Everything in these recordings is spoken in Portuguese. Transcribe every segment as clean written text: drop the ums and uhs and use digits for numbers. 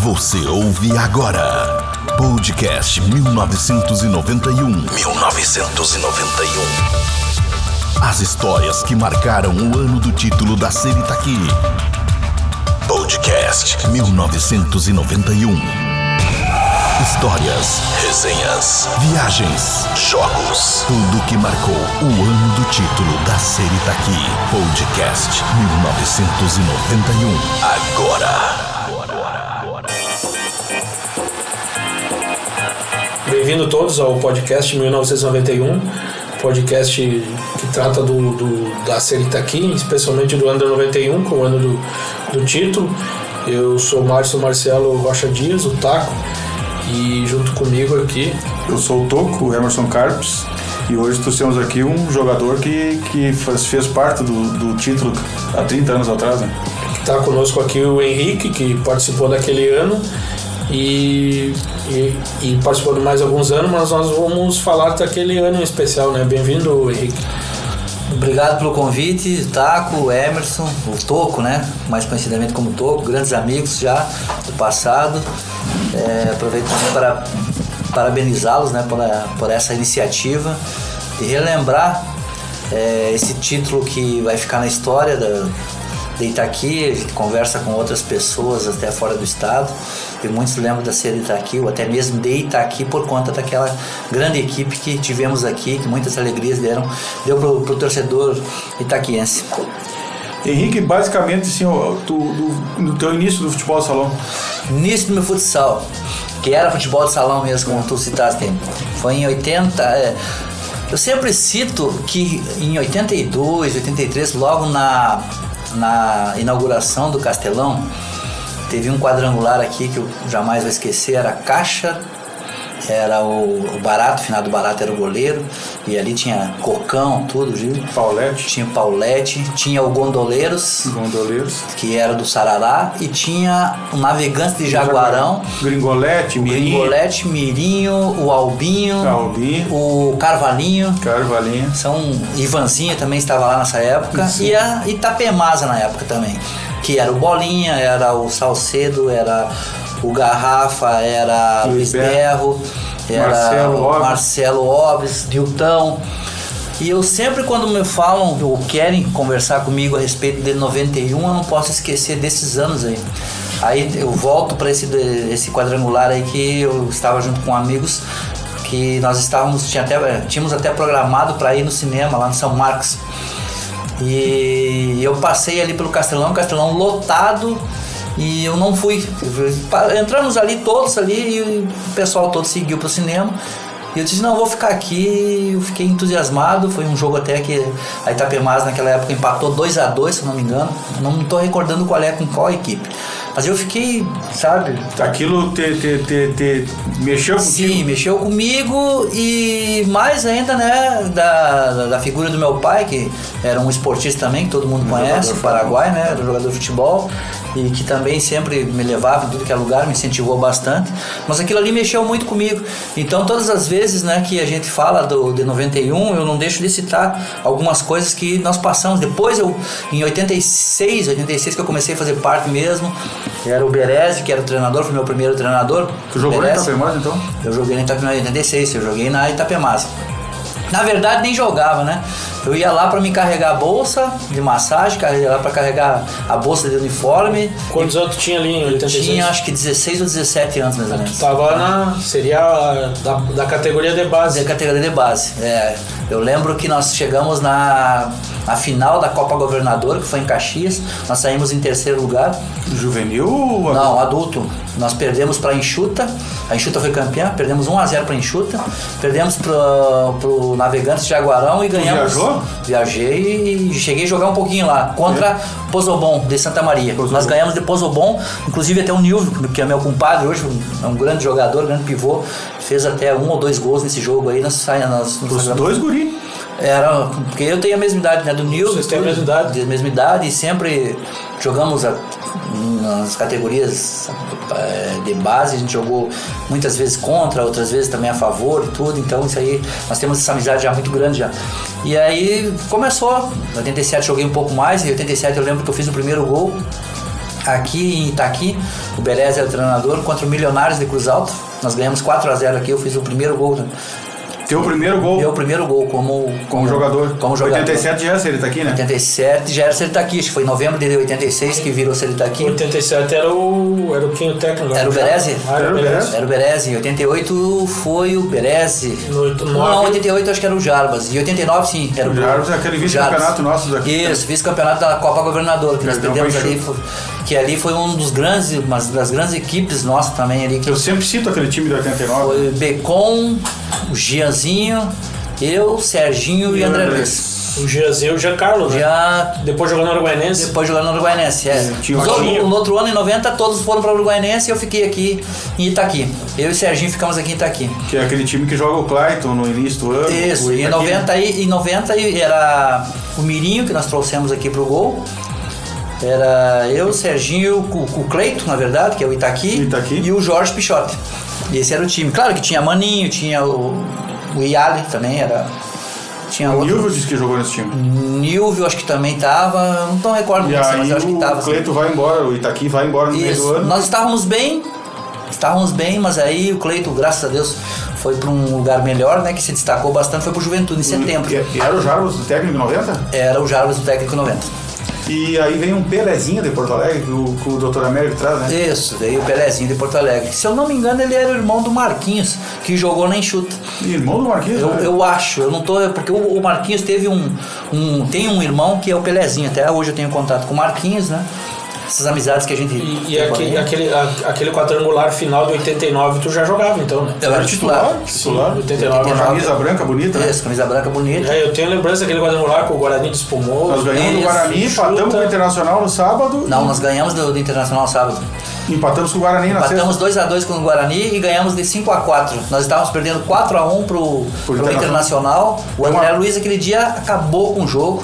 Você ouve agora Podcast 1991. 1991. As histórias que marcaram o ano do título da Série Itaqui. Podcast 1991. Histórias, resenhas, viagens, jogos. Tudo que marcou o ano do título da Série Itaqui. Podcast 1991. Agora. Bem-vindo todos ao podcast 1991, podcast que trata da Série Itaqui, especialmente do ano de 91, com o ano do título. Eu sou Márcio Marcelo Rocha Dias, o Taco, e junto comigo aqui... Eu sou o Toco, o Emerson Carpes, e hoje trouxemos aqui um jogador que fez parte do título há 30 anos atrás, né? Está conosco aqui o Henrique, que participou daquele ano, e participou de mais alguns anos, mas nós vamos falar daquele ano em especial, né? Bem-vindo, Henrique. Obrigado pelo convite, Taco, Emerson, o Toco, né? Mais conhecidamente como Toco, grandes amigos já do passado. Aproveito também para parabenizá-los, né, por essa iniciativa e relembrar esse título que vai ficar na história de Itaqui. A gente conversa com outras pessoas até fora do estado e muitos lembram da Série Itaqui ou até mesmo de Itaqui por conta daquela grande equipe que tivemos aqui, que muitas alegrias deu pro torcedor itaquiense. Henrique, basicamente, assim, no teu início do futebol de salão. Início do meu futsal, que era futebol de salão mesmo, como tu citaste, foi em 80... Eu sempre cito que em 82, 83, logo na inauguração do Castelão, teve um quadrangular aqui que eu jamais vou esquecer. Era a Caixa, era o Barato, o finado Barato era o goleiro, e ali tinha Cocão, tudo, viu? Paulete. Tinha Paulete, tinha o Gondoleiros, que era do Sarará, e tinha o Navegante de Jaguarão, Gringolete, Mirinho, o Albinho, o Carvalhinho. Ivanzinho também estava lá nessa época. Sim. E a Itapemasa na época também, que era o Bolinha, era o Salcedo, era o Garrafa, era Luiz Berro, era Marcelo Alves, Diltão. E eu sempre, quando me falam ou querem conversar comigo a respeito de 91, eu não posso esquecer desses anos aí. Aí eu volto para esse quadrangular aí que eu estava junto com amigos, que nós tínhamos até programado para ir no cinema lá no São Marcos. E eu passei ali pelo Castelão lotado, e eu não fui. Entramos ali todos ali e o pessoal todo seguiu pro cinema. E eu disse, não, eu vou ficar aqui. Eu fiquei entusiasmado. Foi um jogo até que a Itapemasa naquela época empatou 2-2, se eu não me engano. Não estou recordando com qual equipe. Mas eu fiquei, sabe... Aquilo te mexeu contigo? Sim, mexeu comigo, e mais ainda, né, da figura do meu pai, que era um esportista também, que todo mundo conhece, o Paraguai, né, era jogador de futebol, e que também sempre me levava em tudo que é lugar, me incentivou bastante. Mas aquilo ali mexeu muito comigo. Então, todas as vezes, né, que a gente fala de 91, eu não deixo de citar algumas coisas que nós passamos. Depois, em 86 que eu comecei a fazer parte mesmo, era o Berezzi, que era o treinador, foi meu primeiro treinador. Tu jogou na Itapemasa, então? Eu joguei na Itapemasa em 86, eu joguei na Itapemasa. Na verdade, nem jogava, né? Eu ia lá para me carregar a bolsa de massagem, ia lá para carregar a bolsa de uniforme. Quantos anos tu tinha ali em 86? Tinha acho que 16 ou 17 anos, mais ou menos. Tu tava seria da categoria de base. Da categoria de base, Eu lembro que nós chegamos na final da Copa Governador, que foi em Caxias. Nós saímos em terceiro lugar. Juvenil ou adulto? Não, adulto. Nós perdemos para a Enxuta. A Enxuta foi campeã. Perdemos 1-0 para a Enxuta. Perdemos pro Navegantes de Jaguarão e ganhamos. Tu viajou? Viajei e cheguei a jogar um pouquinho lá contra Pozobon de Santa Maria. Nós ganhamos de Pozobon, inclusive até o Nilvio, que é meu compadre hoje, é um grande jogador, grande pivô, fez até 1 ou 2 gols nesse jogo aí. Os 2 guris? Era, porque eu tenho a mesma idade, né, do Nilvio. Vocês têm a mesma idade? A mesma idade, e sempre jogamos nas categorias de base. A gente jogou muitas vezes contra, outras vezes também a favor e tudo. Então isso aí, nós temos essa amizade já muito grande já. E aí começou, em 87 joguei um pouco mais. Em 87 eu lembro que eu fiz o primeiro gol aqui em Itaqui, o Berez era o treinador, contra o Milionários de Cruz Alta. Nós ganhamos 4-0 aqui, eu fiz o primeiro gol. Teu primeiro gol? Meu primeiro gol como jogador. Como jogador. 87 já era Seritaqui, né? 87 já era Seritaqui, acho que foi em novembro de 86 que virou Seritaqui. 87 era quem o técnico? Era o Berezi? Era o Berezi. Era o Berezi. Em 88 foi o Berezi. Não, 88 acho que era o Jarbas. E 89 sim, era o Jarbas é aquele vice-campeonato nosso daqui. Isso, vice-campeonato da Copa Governador, que nós perdemos ali. Que ali foi um dos grandes, uma das grandes equipes nossas também ali. Eu sempre cito aquele time de 89. Foi o Becon, o Gianzinho, eu, Serginho e André Luiz. O Gianzinho e o Giancarlo, né? Depois jogando no Uruguaianense. Depois jogando no Uruguaianense, é. No outro ano, em 90, todos foram para o Uruguaianense e eu fiquei aqui em Itaqui. Eu e o Serginho ficamos aqui em Itaqui. Que é aquele time que joga o Clayton no início do ano. Isso, e em 90 era o Mirinho que nós trouxemos aqui pro gol. Era eu, o Serginho, o Cleito, na verdade, que é o Itaqui. E o Jorge Pichote. Esse era o time. Claro que tinha Maninho, tinha o Iali também, era... Tinha o outro. Nilvio disse que jogou nesse time. Nilvio acho que também tava, não recordo muito, mas eu acho que tava. O Cleito vai embora, o Itaqui vai embora no meio do ano. Nós estávamos bem, mas aí o Cleito, graças a Deus, foi para um lugar melhor, né, que se destacou bastante, foi pro Juventude em setembro. E era o Jarbas do técnico 90? Era o Jarbas do técnico 90. E aí vem um Pelezinho de Porto Alegre, que o Dr. Américo traz, né? Isso, veio o Pelezinho de Porto Alegre. Se eu não me engano, ele era o irmão do Marquinhos, que jogou na Enxuta. Irmão do Marquinhos? Eu acho, eu não tô... Porque o Marquinhos teve tem um irmão que é o Pelezinho. Até hoje eu tenho contato com o Marquinhos, né? Essas amizades que a gente... E aquele quadrangular final de 89 tu já jogava então, né? Eu era titular. Titular. 89. Camisa branca bonita, né? Isso, camisa branca bonita. Eu tenho lembrança daquele quadrangular com o Guarani espumou. Nós ganhamos do Guarani, empatamos com o Internacional no sábado. Não, nós ganhamos do Internacional no sábado. Empatamos com o Guarani na sexta. Empatamos 2-2 com o Guarani e ganhamos de 5-4. Nós estávamos perdendo 4-1 pro Internacional. O André Luiz aquele dia acabou com o jogo.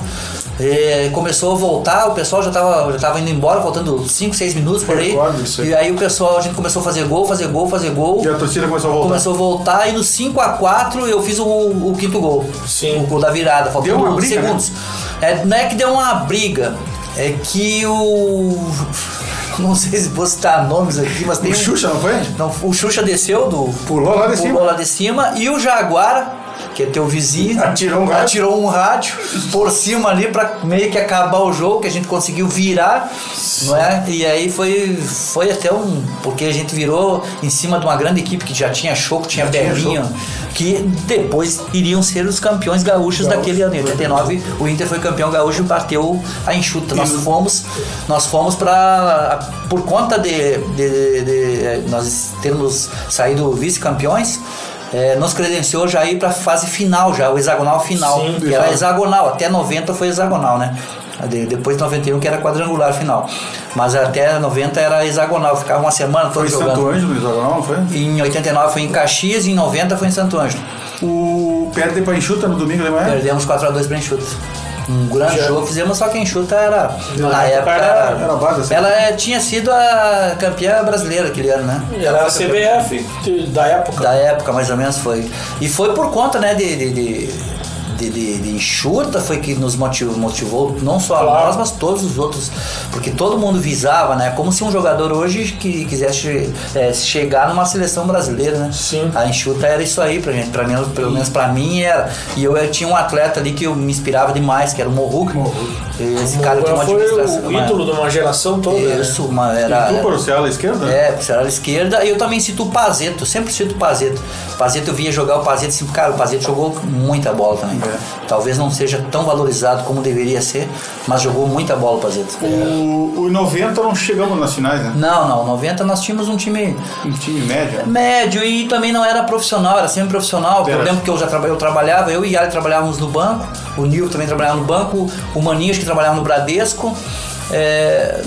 Começou a voltar, o pessoal já tava indo embora, faltando 5, 6 minutos por aí. E aí a gente começou a fazer gol. E a torcida começou a voltar. E no 5-4 eu fiz o quinto gol. Sim. O gol da virada, faltando segundos. Né? Não é que deu uma briga, é que não sei se vou citar nomes aqui, mas tem... O Xuxa, não foi? Não, o Xuxa desceu Pulou lá de cima e o Jaguara, que é teu vizinho, atirou um rádio por cima ali pra meio que acabar o jogo, que a gente conseguiu virar, não é? E aí foi até porque a gente virou em cima de uma grande equipe que já tinha Choco, tinha Berlinho, que depois iriam ser os campeões gaúchos daquele ano. Em 89 o Inter foi campeão gaúcho e bateu a Enxuta. Nós fomos por conta de nós termos saído vice-campeões, nos credenciou já ir pra fase final, já o hexagonal final. Sim, que era hexagonal, até 90 foi hexagonal, né? Depois de 91 que era quadrangular final. Mas até 90 era hexagonal, ficava uma semana toda jogando. Foi em Santo Ângelo, hexagonal, não foi? Em 89 foi em Caxias e em 90 foi em Santo Ângelo. Perde pra Enxuta no domingo de manhã? Perdemos 4-2 pra Enxuta. Um grande jogo fizemos, só que a Enxuta era... Na época era base, assim. Ela tinha sido a campeã brasileira aquele ano, né? Era a CBF da época. Da época, mais ou menos, foi. E foi por conta, né, de Enxuta, foi que nos motivou, não só a nós, mas todos os outros, porque todo mundo visava, né, como se um jogador hoje que quisesse chegar numa seleção brasileira, né? Sim. A Enxuta era isso aí pra gente, pelo menos pra mim era. E eu tinha um atleta ali que eu me inspirava demais, que era o Morruca. Esse cara tinha uma administração. Foi o ídolo de uma geração toda. Isso, né? E tu por ser ala esquerda? Por ser ala esquerda. E eu também cito o Pazeto, sempre cito o Pazeto. Eu via jogar o Pazeto, assim, cara, o Pazeto jogou muita bola também. Talvez não seja tão valorizado como deveria ser, mas jogou muita bola o Pazeto. O 90 não chegamos nas finais, né? Não, 90 nós tínhamos um time médio. Médio, e também não era profissional, era semi-profissional. Eu lembro que eu trabalhava, eu e Yali trabalhávamos no banco, o Nil também trabalhava no banco, o Maninho que trabalhava no Bradesco.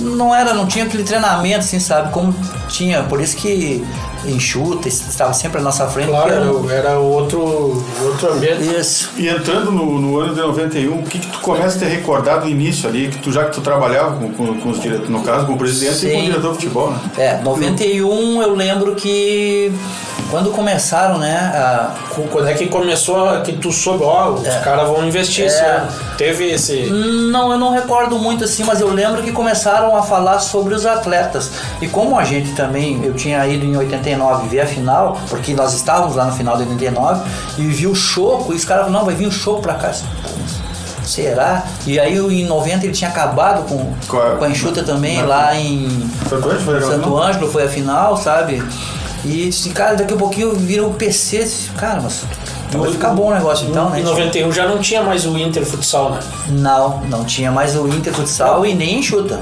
Não tinha aquele treinamento, assim, sabe, como tinha, por isso que enxuta, estava sempre à nossa frente. Claro, era outro ambiente. Isso. E entrando no ano de 91, o que tu começa a ter recordado no início ali, já que tu trabalhava com os diretores, no caso com o presidente Sim. E com o diretor de futebol, né? 91 eu lembro que quando começaram, né? Quando é que começou, que tu soube, os caras vão investir esse ano. Teve esse... Não, eu não recordo muito assim, mas eu lembro que começaram a falar sobre os atletas. E como a gente também, eu tinha ido em 89 ver a final, porque nós estávamos lá no final de 89, e vi o Choco, e os caras falaram, não, vai vir o Choco pra cá. Será? E aí em 90 ele tinha acabado com a enxuta também, lá em Santo Ângelo, foi a final, sabe? E disse, cara, daqui a pouquinho vira o PC. Cara, mas vai ficar bom o negócio então, né? Em 91 já não tinha mais o Inter Futsal, né? Não tinha mais o Inter Futsal e nem enxuta.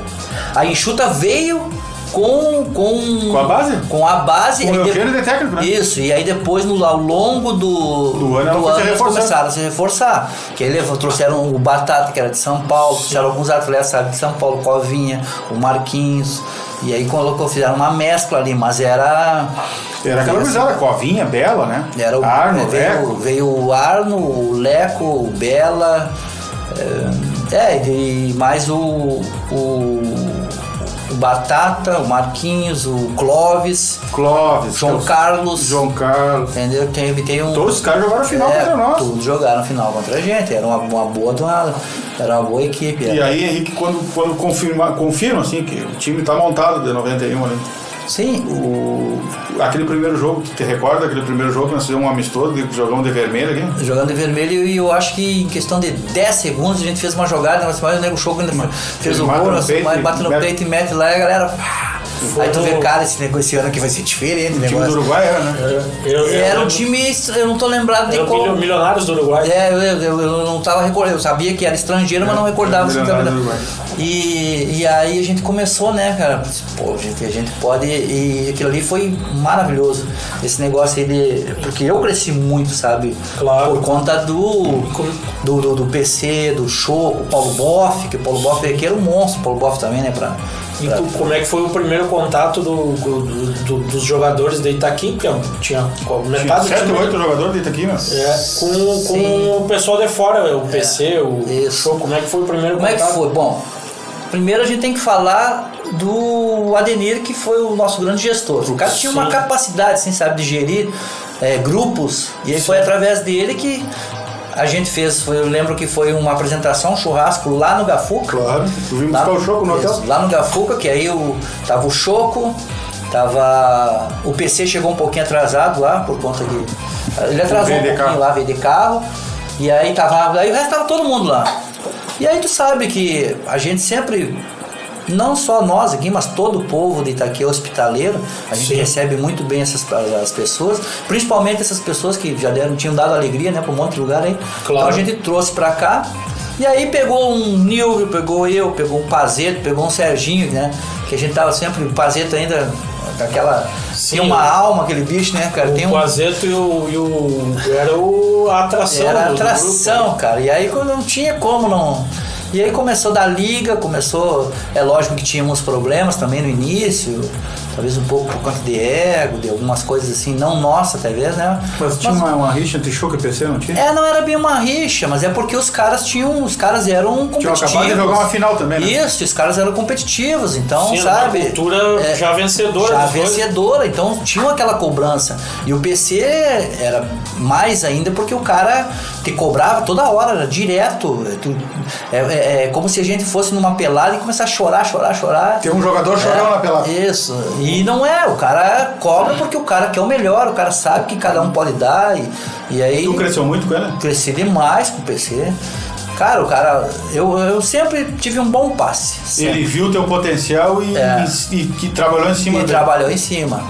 A enxuta veio com a base? Com a base. Com o Euqueiro de técnico, né? Isso, e aí depois ao longo do ano eles começaram a se reforçar. Que aí trouxeram o Batata, que era de São Paulo, trouxeram alguns atletas, sabe, de São Paulo, Covinha, o Marquinhos. E aí fizeram uma mescla ali, mas era aquela gurizada, Covinha, Bela, né? Era o Arno, veio o Arno, o Leco, o Bela, e mais o Batata, o Marquinhos, o Clóvis, João Carlos, entendeu? Todos os caras jogaram a final contra nós. Todos jogaram a final contra a gente. Era uma boa equipe. E aí, Henrique, quando confirma assim que o time está montado de 91 ali. Sim. Aquele primeiro jogo, tu te recorda? Aquele primeiro jogo que nós fizemos um amistoso, jogamos de vermelho aqui? Jogando de vermelho, e eu acho que em questão de 10 segundos a gente fez uma jogada, mas o nego Choco ainda fez o gol, bate no peito e mete lá, e a galera... Aí tu vê, cara, esse ano aqui vai ser diferente. O time do Uruguai era, né? Era um time, eu não tô lembrado de qual. Milionários do Uruguai. Eu não tava recordando, eu sabia que era estrangeiro, mas não recordava. E aí a gente começou, né, cara? Pô, a gente pode. E aquilo ali foi maravilhoso. Esse negócio aí porque eu cresci muito, sabe? Claro. Por conta do PC, do Choco, o Paulo Boff, que o Paulo Boff aqui era um monstro, o Paulo Boff também, né? E como é que foi o primeiro contato dos jogadores de Itaqui? Porque tinha metade 7 ou 8 jogadores de Itaqui, né? Com o pessoal de fora, o PC, o Show. Como é que foi o primeiro contato? Como é que foi? Bom, primeiro a gente tem que falar do Adenir, que foi o nosso grande gestor. O cara tinha uma capacidade, assim, sabe, de gerir grupos, e aí foi através dele que a gente fez, eu lembro que foi uma apresentação, um churrasco lá no Gafuca. Claro, tu vimos buscar o Choco no hotel? Lá no Gafuca, que aí tava o Choco, o PC chegou um pouquinho atrasado lá, por conta que... Ele atrasou um pouquinho lá, veio de carro, e aí o resto tava todo mundo lá. E aí tu sabe que a gente sempre... Não só nós aqui, mas todo o povo de Itaqui é hospitaleiro. A gente recebe muito bem as pessoas, principalmente essas pessoas que já tinham dado alegria, né, para um monte de lugar aí. Claro. Então a gente trouxe para cá. E aí pegou um Nilvio, pegou um Pazeto, pegou um Serginho, né? Que a gente tava sempre, o Pazeto ainda, aquela... Tinha uma alma aquele bicho, né, cara? O Pazeto era a atração. Era a atração, grupo, cara. E aí não tinha como não... E aí começou da liga, é lógico que tínhamos problemas também no início, talvez um pouco por conta de ego, de algumas coisas assim, não nossa, talvez, né? Mas tinha uma rixa entre Choco e PC, não tinha? Não era bem uma rixa, mas é porque os caras eram competitivos. Tinham acabado de jogar uma final também, né? Isso, os caras eram competitivos, então, sim, sabe? Uma cultura já vencedora. Já vencedora, então tinha aquela cobrança. E o PC era mais ainda porque o cara te cobrava toda hora, era direto. É como se a gente fosse numa pelada e começar a chorar. Tem um jogador chorando na pelada. Isso. E não o cara cobra porque o cara quer o melhor, o cara sabe que cada um pode dar. E aí. Tu cresceu muito com ele? Cresci demais com o PC. Cara, eu sempre tive um bom passe. Sempre. Ele viu o teu potencial e trabalhou em cima dele. Trabalhou em cima.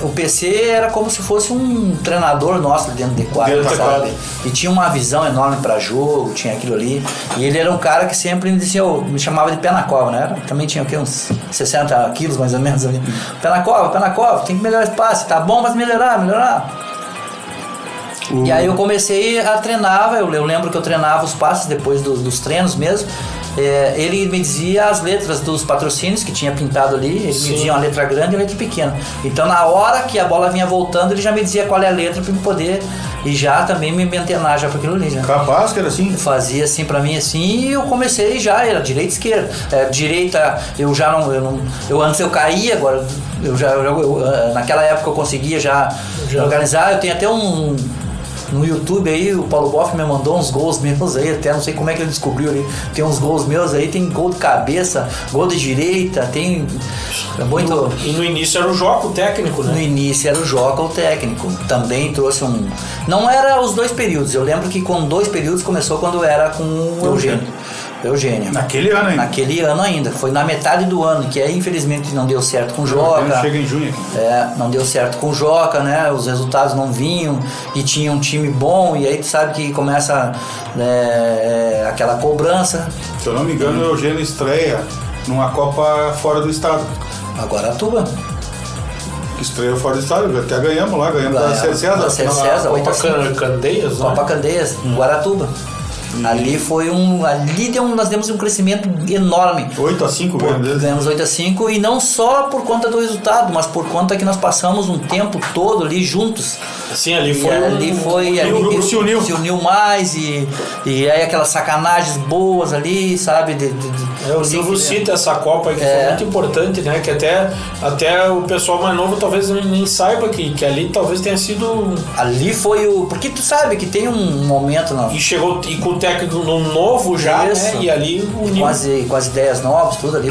O PC era como se fosse um treinador nosso dentro de quadra, sabe? E tinha uma visão enorme para jogo, tinha aquilo ali. E ele era um cara que sempre me chamava de pé na cova, né? Também tinha uns 60 quilos mais ou menos ali. Pé na cova, tem que melhorar esse passe, tá bom, mas melhorar. E aí eu comecei a treinar, eu lembro que eu treinava os passes depois dos treinos mesmo. ele me dizia as letras dos patrocínios que tinha pintado ali, ele me dizia uma letra grande e uma letra pequena. Então na hora que a bola vinha voltando, ele já me dizia qual é a letra para eu poder e já também me antenar já para aquilo ali. Já. Capaz que era assim? Fazia assim para mim assim e eu comecei já, era direita e esquerda. Direita eu já não, antes eu caía, agora naquela época eu conseguia já organizar, eu tenho até no YouTube aí, o Paulo Boff me mandou uns gols meus aí, até não sei como é que ele descobriu ali. Tem uns gols meus aí, tem gol de cabeça, gol de direita, tem muito... E no início era o Joca, o técnico, né? No início era o Joca, o técnico. Também trouxe Não era os 2 períodos, eu lembro que com 2 períodos começou quando era com o Eugênio. Naquele ano ainda? Naquele ano ainda. Foi na metade do ano, que aí infelizmente não deu certo com o Joca. Chega em junho aqui. Não deu certo com o Joca, né? Os resultados não vinham e tinha um time bom e aí tu sabe que começa aquela cobrança. Se eu não me engano, o Eugênio estreia numa Copa fora do estado. Guaratuba. Estreia fora do estado, até ganhamos lá, da César. Da César, Copa Candeias, né? Copa Candeias, Guaratuba. Ali nós demos um crescimento enorme. 8-5 ganhamos 8-5 e não só por conta do resultado, mas por conta que nós passamos um tempo todo ali juntos. Sim, ali o grupo se uniu mais e aí aquelas sacanagens boas ali, sabe? O Silvio cita essa Copa aí que foi muito importante, né? Que até o pessoal mais novo talvez nem saiba que ali talvez tenha sido... Ali foi porque tu sabe que tem um momento... E chegou com o técnico novo já, né? E ali uniu. Quase ideias novas, tudo ali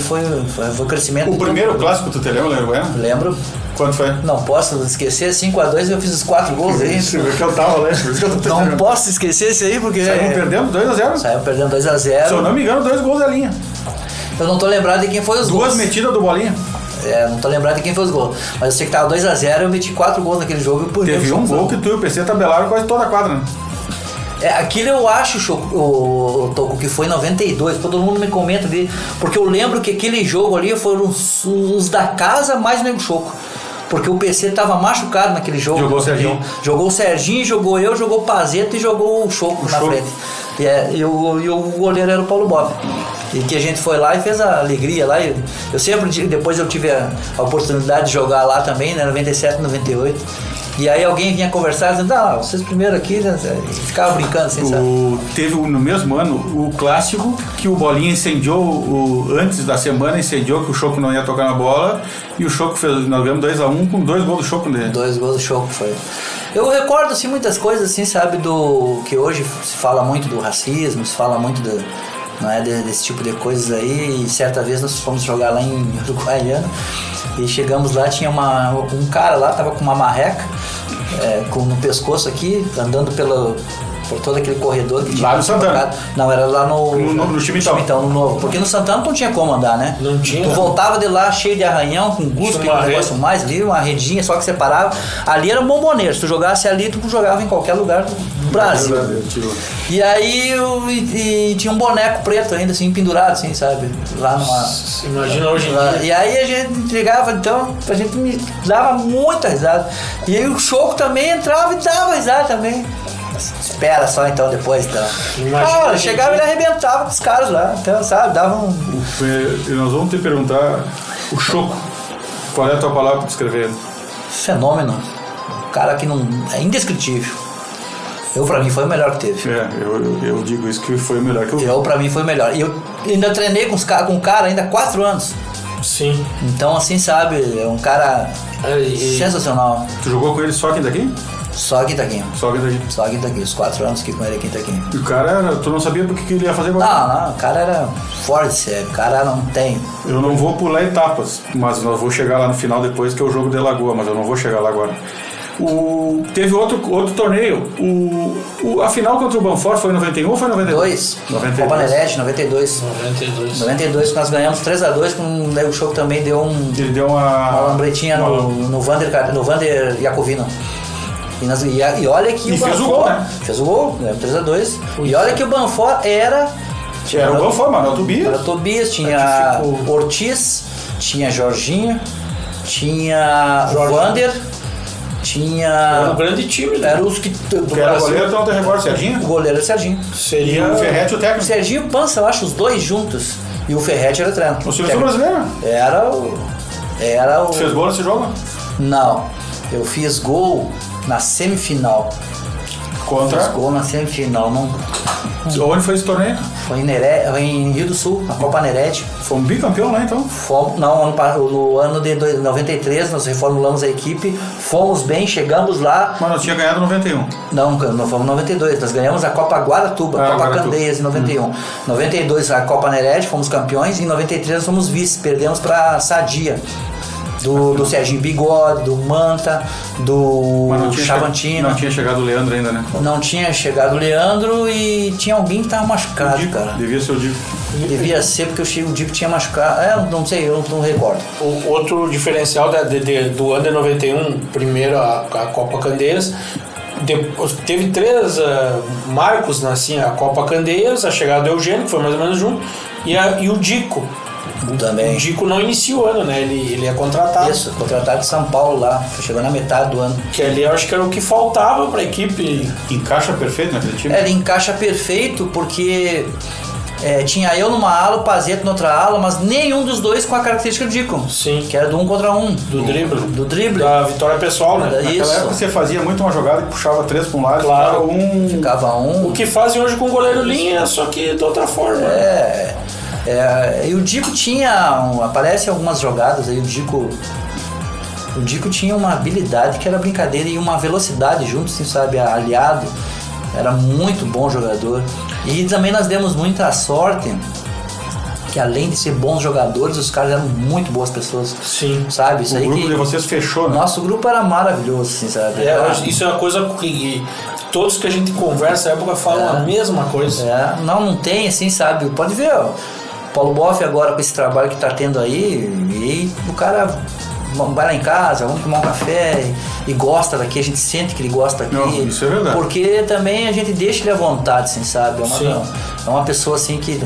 foi crescimento. O primeiro clássico, tu te lembra? Lembro. Quanto foi? Não posso esquecer, 5-2 eu fiz os 4 gols aí. Você vê que eu tava lá, por isso que eu tô Não posso esquecer isso aí, porque... Saímos perdendo 2-0? Saímos perdendo 2-0. Se eu não me engano, 2 gols da linha. Eu não tô lembrado de quem foi os gols. 2 metidas do Bolinha. Não tô lembrado de quem foi os gols. Mas eu sei que tava 2-0, eu meti 4 gols naquele jogo. Teve um gol que tu e o PC tabelaram quase toda a quadra, né? Aquilo eu acho, o Toco, que foi em 92, todo mundo me comenta ali, porque eu lembro que aquele jogo ali foram os da casa mais o Nego Choco. Porque o PC tava machucado naquele jogo. Jogou o Serginho. Jogou o Serginho, jogou eu, jogou o Pazeta e jogou o Choco na frente. E o goleiro era o Paulo Bob. E que a gente foi lá e fez a alegria lá. Eu sempre, depois eu tive a oportunidade de jogar lá também, né, 97, 98. E aí alguém vinha conversar dizendo, vocês primeiro aqui, né? Ficava brincando assim, sabe? Teve no mesmo ano o clássico que o Bolinha incendiou, antes da semana incendiou que o Choco não ia tocar na bola e o Choco fez, nós ganhamos 2-1 com 2 gols do Choco dele. 2 gols do Choco foi. Eu recordo assim muitas coisas assim, sabe, do que hoje se fala muito do racismo, se fala muito desse tipo de coisas aí. E certa vez nós fomos jogar lá em Uruguaiana e chegamos lá, tinha um cara lá, tava com uma marreca no pescoço aqui, andando por todo aquele corredor que tinha. Lá no Santana? Não, era lá no Chimitão, no novo. Porque no Santana não tinha como andar, né? Não tinha. Tu voltava de lá cheio de arranhão, com guspe, um negócio mais ali, uma redinha só que separava. Ali era um bomboneiro. Se tu jogasse ali, tu jogava em qualquer lugar do Brasil. E aí tinha um boneco preto ainda, assim, pendurado, assim, sabe? Lá numa... Imagina hoje em dia. E aí a gente entregava, então, a gente me dava muita risada. E aí o Choco também entrava e dava risada também. Espera só então depois, então. Chegava e ele arrebentava com os caras lá, então, sabe, dava um... E nós vamos te perguntar, o Choco, qual é a tua palavra para descrever ele? Fenômeno. Um cara que não... é indescritível. Pra mim foi o melhor que teve. Eu digo isso, que foi o melhor que eu vi. Pra mim foi o melhor. E eu ainda treinei com o cara ainda 4 anos. Sim. Então, assim, sabe, é um cara sensacional. Tu jogou com ele só aqui daqui? Só aqui daqui. Só aqui daqui, os 4 anos que com ele aqui daqui. E o cara, tu não sabia porque que ele ia fazer agora? Não, o cara era forte, sério. O cara não tem. Eu não vou pular etapas, mas nós vamos chegar lá no final depois, que é o jogo de Lagoa, mas eu não vou chegar lá agora. Teve outro torneio. A final contra o Banfort foi em 91 ou foi em 92? 92. Copa Nerete, 92. 92 que nós ganhamos 3-2 com o Nego Choco também deu Ele deu uma lambretinha no Vander Iacovino. E olha que o Banfort... fez o gol, né? Fez o gol, 3-2. E olha que o Banfort era o Banfort, Manuel Tobias. Era Tobias, tinha Ortiz, tinha Jorginho, tinha o Vander, Tinha... Era um grande time, né? Era os que... Que era goleiro, então tem recorte, Serginho? O goleiro era Serginho. Seria... O Ferretti, o técnico. Serginho e Pança, eu acho, os dois juntos. E o Ferretti era o treinador. O seleção brasileira? Era o... Fez gol nesse jogo? Não. Eu fiz gol na semifinal. Contra? Fiz gol na semifinal. Não... Onde foi esse torneio? Foi em Rio do Sul, na Copa Nerete. Fomos bicampeão lá então? No ano de 93 nós reformulamos a equipe, fomos bem, chegamos lá. Mas nós tinha ganhado em 91. Não fomos em 92, nós ganhamos a Copa Guaratuba, Copa Candeias em 91. 92 a Copa Nerete, fomos campeões, e em 93 nós fomos vice, perdemos para Sadia. Do Serginho Bigode, do Manta, do Chavantina. Não tinha chegado o Leandro ainda, né? Não tinha chegado o Leandro e tinha alguém que estava machucado, cara. Devia ser o Dico. Devia ser porque o Dico tinha machucado. Não sei, eu não recordo. O outro diferencial do Under 91, primeiro a Copa Candeias, teve 3 marcos, assim, a Copa Candeias, a chegada do Eugênio, que foi mais ou menos junto, e o Dico. Também. O Dico não inicia o ano, né? Ele é contratado. Isso, contratado de São Paulo lá, chegou na metade do ano. Que ali eu acho que era o que faltava pra equipe. Encaixa perfeito naquele time? Ele encaixa perfeito porque tinha eu numa ala, o Pazeto noutra ala, mas nenhum dos dois com a característica do Dico. Sim. Que era do 1 contra 1. Do drible. Do drible. Da vitória pessoal, né? Naquela época você fazia muito uma jogada que puxava 3 para um lado, claro. Ficava um. O que fazem hoje com o goleiro linha, só que de outra forma. E o Dico aparece algumas jogadas aí, o Dico tinha uma habilidade que era brincadeira e uma velocidade junto, assim, sabe, aliado. Era muito bom jogador. E também nós demos muita sorte que além de ser bons jogadores, os caras eram muito boas pessoas. Sim. Sabe? Isso o aí grupo de vocês fechou, né? Nosso grupo era maravilhoso, assim, sabe? Isso é uma coisa que todos que a gente conversa na época falam a mesma coisa. Não tem, assim, sabe? Pode ver, ó. Paulo Boff agora com esse trabalho que tá tendo aí, e o cara vai lá em casa, vamos tomar um café e gosta daqui, a gente sente que ele gosta aqui. Não, isso é verdade. Porque também a gente deixa ele à vontade, assim, sabe? É uma pessoa assim que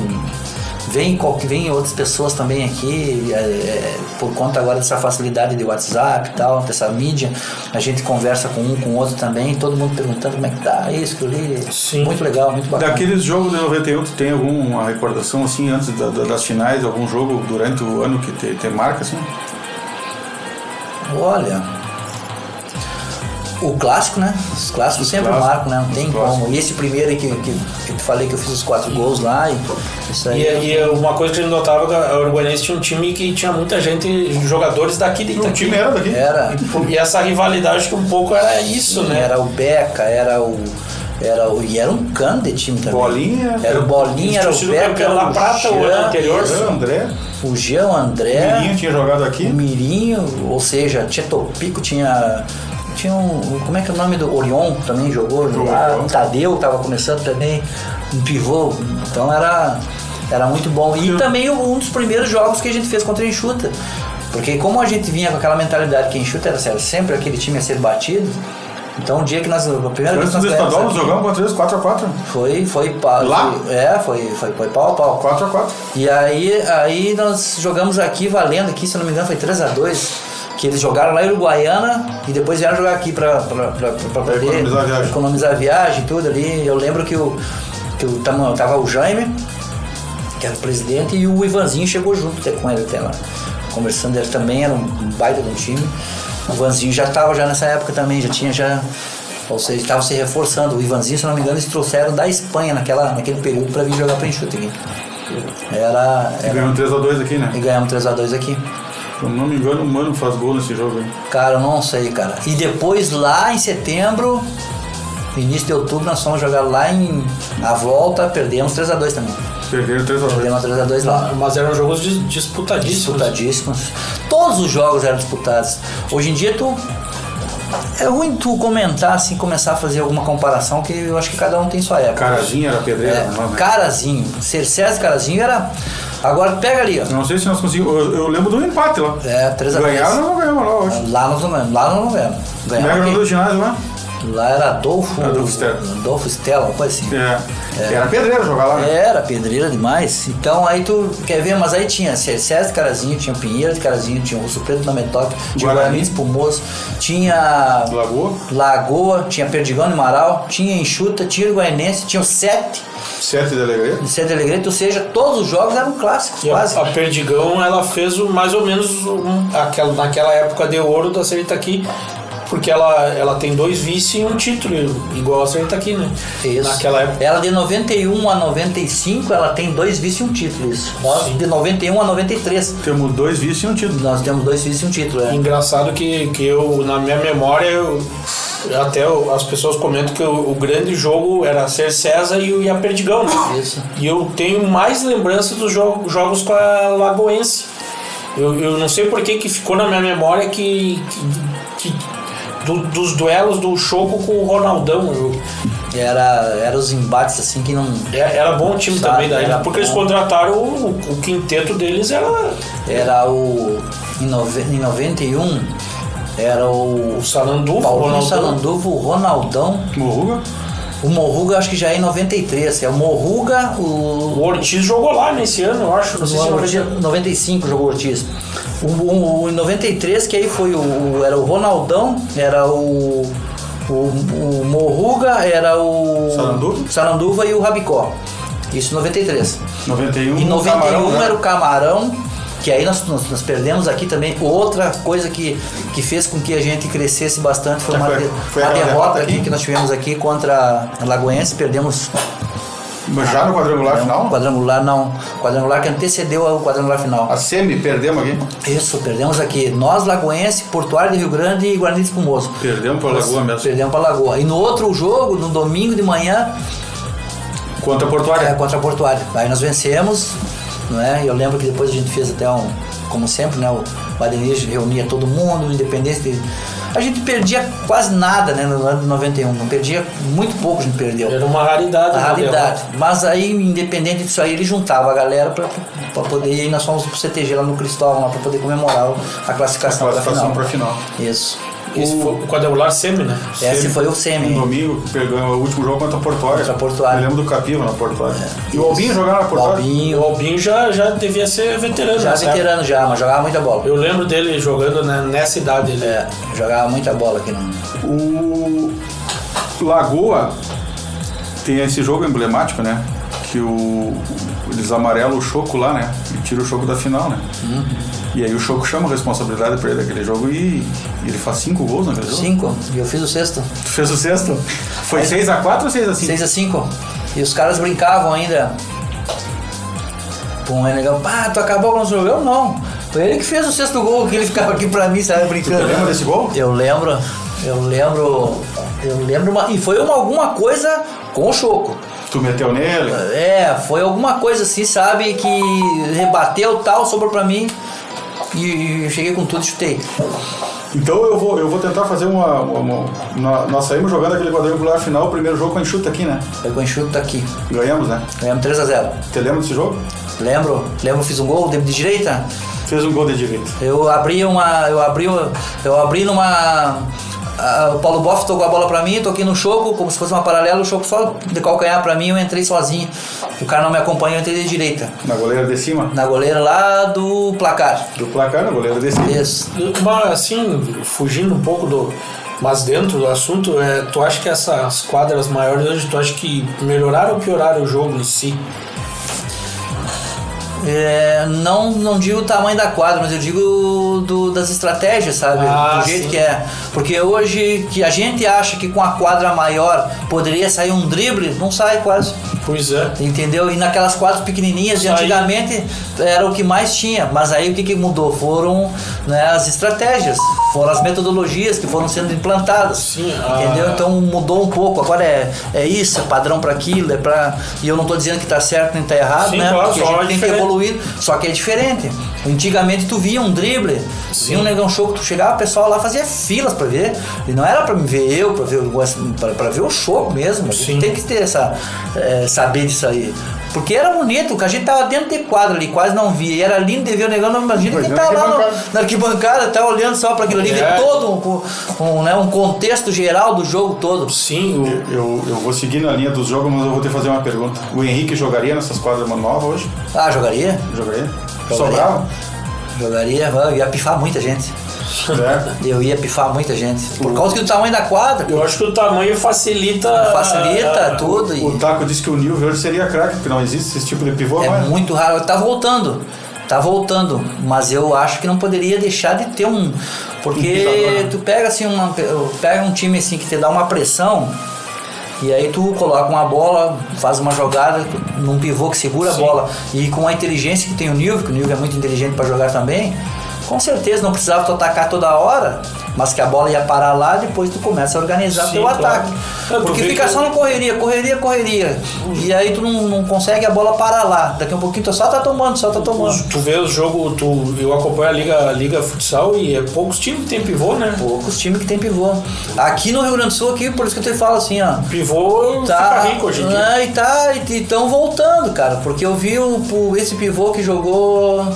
vem outras pessoas também aqui, por conta agora dessa facilidade de WhatsApp e tal, dessa mídia, a gente conversa com um, com o outro também, todo mundo perguntando como é que tá, isso, aquilo ali. Sim. Muito legal, muito bacana. Daqueles jogos de 91, tu tem alguma recordação assim, antes das finais, algum jogo durante o ano que te marca assim? Olha, o clássico, né? Os clássicos sempre marcam, né? Não tem como. E esse primeiro aí que eu falei que eu fiz os 4 gols lá, e isso aí. E uma coisa que a gente notava, a Uruguaianense tinha um time que tinha muita gente, jogadores daqui de Itaqui. O time era daqui. E essa rivalidade que um pouco era isso, né? Era o Beca, e era um cano de time também. Bolinha. Era o Bolinha, era o Beca, era La Prata, o ano anterior. O Jean, o André. O Mirinho tinha jogado aqui. O Mirinho, ou seja, tinha Topico, tinha como é que é o nome do Orion também jogou lá, o Tadeu tava começando também, um pivô, então era muito bom. E também um dos primeiros jogos que a gente fez contra a Enxuta, porque como a gente vinha com aquela mentalidade que a Enxuta era sempre aquele time a ser batido, então o dia que a primeira vez que nós estadual, nós jogamos contra eles 4x4. Foi pau. Lá? Foi pau a pau. 4x4. E aí nós jogamos aqui valendo aqui, se não me engano foi 3x2. Que eles jogaram lá em Uruguaiana e depois vieram jogar aqui pra poder economizar a viagem e tudo ali. Eu lembro que tava o Jaime, que era o presidente, e o Ivanzinho chegou junto com ele até lá. Conversando, ele também era um baita de um time. O Ivanzinho já estava nessa época também, ou seja, estava se reforçando. O Ivanzinho, se não me engano, eles trouxeram da Espanha naquele período para vir jogar pra Enxuta aqui. E ganhamos 3x2 aqui, né? E ganhamos 3x2 aqui. Se eu não me engano, o Mano faz gol nesse jogo aí. Cara, eu não sei, cara. E depois lá em setembro, início de outubro, nós fomos jogar lá a volta, perdemos 3x2 também. Perdemos 3x2. Perdemos 3x2 lá. Mas eram jogos disputadíssimos. Todos os jogos eram disputados. Hoje em dia é ruim tu comentar assim, começar a fazer alguma comparação, que eu acho que cada um tem sua época. Carazinho era pedreira, né? Carazinho. César Carazinho era. Agora pega ali, ó. Não sei se nós conseguimos. Eu lembro do empate lá. 3x2. Ganharam ou não ganhamos lá hoje? Lá nós não ganhamos. Ganhamos. Ganhamos do ginásio lá? Lá era Adolfo Stella, uma coisa assim. Era pedreira jogar lá, né? Era pedreira demais. Então aí tu quer ver, mas aí tinha César de Carazinho, tinha Pinheiro de Carazinho, tinha Russo Preto da Metóquio, tinha Guarani Espumoso, tinha Lagoa, tinha Perdigão de Amaral, tinha Enxuta, tinha Uruguaiense, tinha o 7 de Alegrete, ou seja, todos os jogos eram clássicos, quase. A Perdigão, ela fez mais ou menos naquela época de ouro da Série Itaqui, porque ela tem 2 vice e um título, igual a Série Itaqui, né? Isso. Naquela época. Ela de 91 a 95, ela tem 2 vice e um título, isso. Nós de 91 a 93. Temos 2 vice e um título. Nós temos 2 vice e um título, Engraçado que eu, na minha memória, até as pessoas comentam que o grande jogo era Ser César e a Perdigão, né? Isso. E eu tenho mais lembranças dos jogos com a Lagoense. Eu não sei por que ficou na minha memória que dos duelos do Choco com o Ronaldão. Era os embates assim que não... Era bom o time também daí, porque eles contrataram o quinteto deles, era o... Em 91 era o Sananduvo, Paulinho Sananduvo, o Ronaldão, o Morruga acho que já é em 93. É o Morruga, o Ortiz jogou lá nesse ano, eu acho. Não sei se 95 jogou o Ortiz. Em 93, que aí foi era o Ronaldão, era o Morruga, era o Saranduva e o Rabicó. Isso em 93. 91. Em 91 Camarão, era o Camarão, que aí nós perdemos aqui também. Outra coisa que fez com que a gente crescesse bastante foi uma derrota aqui que nós tivemos aqui contra a Lagoense. Perdemos. Já no quadrangular final? No quadrangular não. Quadrangular que antecedeu o quadrangular final. A semi perdemos aqui? Isso, perdemos aqui. Nós, Lagoense, Portuário de Rio Grande e Guarani de Espumoso. Perdemos para a Lagoa mesmo. Perdemos para a Lagoa. E no outro jogo, no domingo de manhã... Contra a Portuário? Contra a Portuário. Aí nós vencemos, não é? Eu lembro que depois a gente fez até como sempre, né? O Adenir reunia todo mundo, independente A gente perdia quase nada, né, no ano de 91. Não perdia, muito pouco a gente perdeu. Era uma raridade. Mas aí, independente disso aí, ele juntava a galera pra poder ir. Nós fomos pro CTG lá no Cristóvão, lá pra poder comemorar a classificação pra final. Isso. Esse foi o quadrangular semi, né? Esse foi o semi. No domingo, pegamos o último jogo contra a Portuário. Eu lembro do Capiva na Portuário. E o Albinho jogava na Portuário? O Albinho já devia ser veterano. Já veterano já, mas jogava muita bola. Eu lembro dele jogando nessa idade. Jogava muita bola aqui. O Lagoa tem esse jogo emblemático, né? Que eles amarelam o Choco lá, né? E tiram o Choco da final, né? E aí o Choco chama a responsabilidade pra ele daquele jogo e ele faz 5 gols naquele jogo. 5, e eu fiz o sexto. Tu fez o sexto? Foi 6-4 ou 6-5? 6-5. E os caras brincavam ainda. Pô, é legal. Tu acabou com o nosso jogo? Eu não. Foi ele que fez o sexto gol, que ele ficava aqui pra mim, sabe, brincando. Tu lembra desse gol? Eu lembro. E foi alguma coisa com o Choco. Tu meteu nele? Foi alguma coisa assim, sabe, que rebateu tal, sobrou pra mim. E eu cheguei com tudo e chutei. Então eu vou tentar fazer nós saímos jogando aquele quadrangular final, o primeiro jogo com a Enxuta aqui, né? Foi com a Enxuta aqui. Ganhamos, né? Ganhamos 3-0. Você lembra desse jogo? Lembro, fiz um gol de direita. Fez um gol de direita. Eu abri numa... o Paulo Boff tocou a bola pra mim, toquei no Choco, como se fosse uma paralela, o Choco só de calcanhar pra mim, eu entrei sozinho. O cara não me acompanhou, eu entrei de direita. Na goleira de cima? Na goleira lá do placar. Do placar, na goleira de cima. Isso. Mas assim, fugindo um pouco mas dentro do assunto, tu acha que essas quadras maiores hoje, tu acha que melhoraram ou pioraram o jogo em si? Não digo o tamanho da quadra, mas eu digo das estratégias, sabe? Do jeito que é. Porque hoje, que a gente acha que com a quadra maior poderia sair um drible, não sai quase. Pois é. Entendeu? E naquelas quadras pequenininhas, antigamente era o que mais tinha. Mas aí o que mudou? Foram, né, as estratégias, foram as metodologias que foram sendo implantadas. Sim. Entendeu? Então mudou um pouco. Agora é isso, é padrão para aquilo, E eu não estou dizendo que está certo nem está errado, sim, né? Claro, porque a gente tem que evoluir. Só que é diferente. Antigamente tu via um drible, via um negão Choco, tu chegava, o pessoal lá fazia filas pra ver. E não era pra me ver pra ver o Choco mesmo. A gente tem que ter saber disso aí. Porque era bonito, a gente tava dentro de quadro ali, quase não via. E era lindo de ver o negócio, não imagina quem tá lá na arquibancada, tá olhando só para aquilo ali, ver todo um contexto geral do jogo todo. Sim. Eu vou seguir na linha dos jogos, mas eu vou te fazer uma pergunta. O Henrique jogaria nessas quadras novas hoje? Ah, jogaria? Sobrava? Jogaria, eu ia pifar muita gente. Eu ia pifar muita gente. Por causa do tamanho da quadra. Eu acho que o tamanho facilita tudo. O Taco disse que o Nilvio hoje seria craque, porque não existe esse tipo de pivô. É muito raro. Tá voltando. Mas eu acho que não poderia deixar de ter um. Porque tu pega assim pega um time assim que te dá uma pressão. E aí tu coloca uma bola, faz uma jogada num pivô que segura a bola. E com a inteligência que tem o Nilvio, que o Nilvio é muito inteligente para jogar também, com certeza não precisava tu atacar toda hora, mas que a bola ia parar lá, depois tu começa a organizar teu ataque. Porque fica só na correria. E aí tu não consegue a bola parar lá. Daqui a pouquinho tu só tá tomando. Tu vê o jogo, eu acompanho a Liga Futsal e é poucos times que tem pivô, né? Poucos times que tem pivô. Aqui no Rio Grande do Sul, por isso que eu te falo assim, ó. Pivô fica rico hoje em dia. E estão voltando, cara. Porque eu vi esse pivô que jogou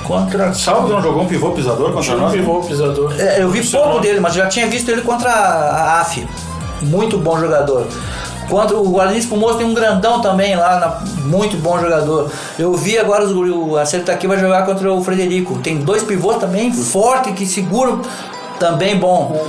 contra... Sábado não jogou um pivô pisador contra nós? Pivô pisador. Eu vi pouco dele, mas já tinha visto ele contra a AF. Muito bom jogador. Contra o Guarani Espumoso tem um grandão também lá, muito bom jogador. Eu vi agora a Celta aqui vai jogar contra o Frederico. Tem 2 pivôs também, forte, que seguram, também bom.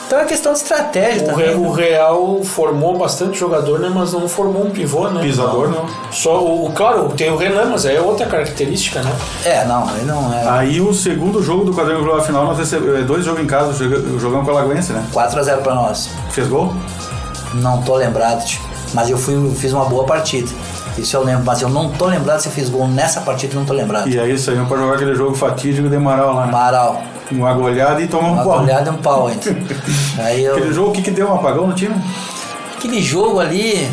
Então é questão de estratégia também. O Real formou bastante jogador, né? Mas não formou um pivô, né? Pisador, não. Só claro, tem o Renan, mas é outra característica, né? Ele não é. Aí o segundo jogo do quadrangular final, nós recebemos 2 jogos em casa, jogamos com a Lagoense, né? 4-0 pra nós. Fez gol? Não tô lembrado, mas eu fiz uma boa partida. Isso eu lembro, mas eu não tô lembrado se eu fiz gol nessa partida, não tô lembrado. E aí saímos pra jogar aquele jogo fatídico de Amaral lá, né? Amaral. Uma goleada e tomamos um pau. Uma goleada e um pau ainda. Aquele jogo, o que deu? Um apagão no time? Aquele jogo ali,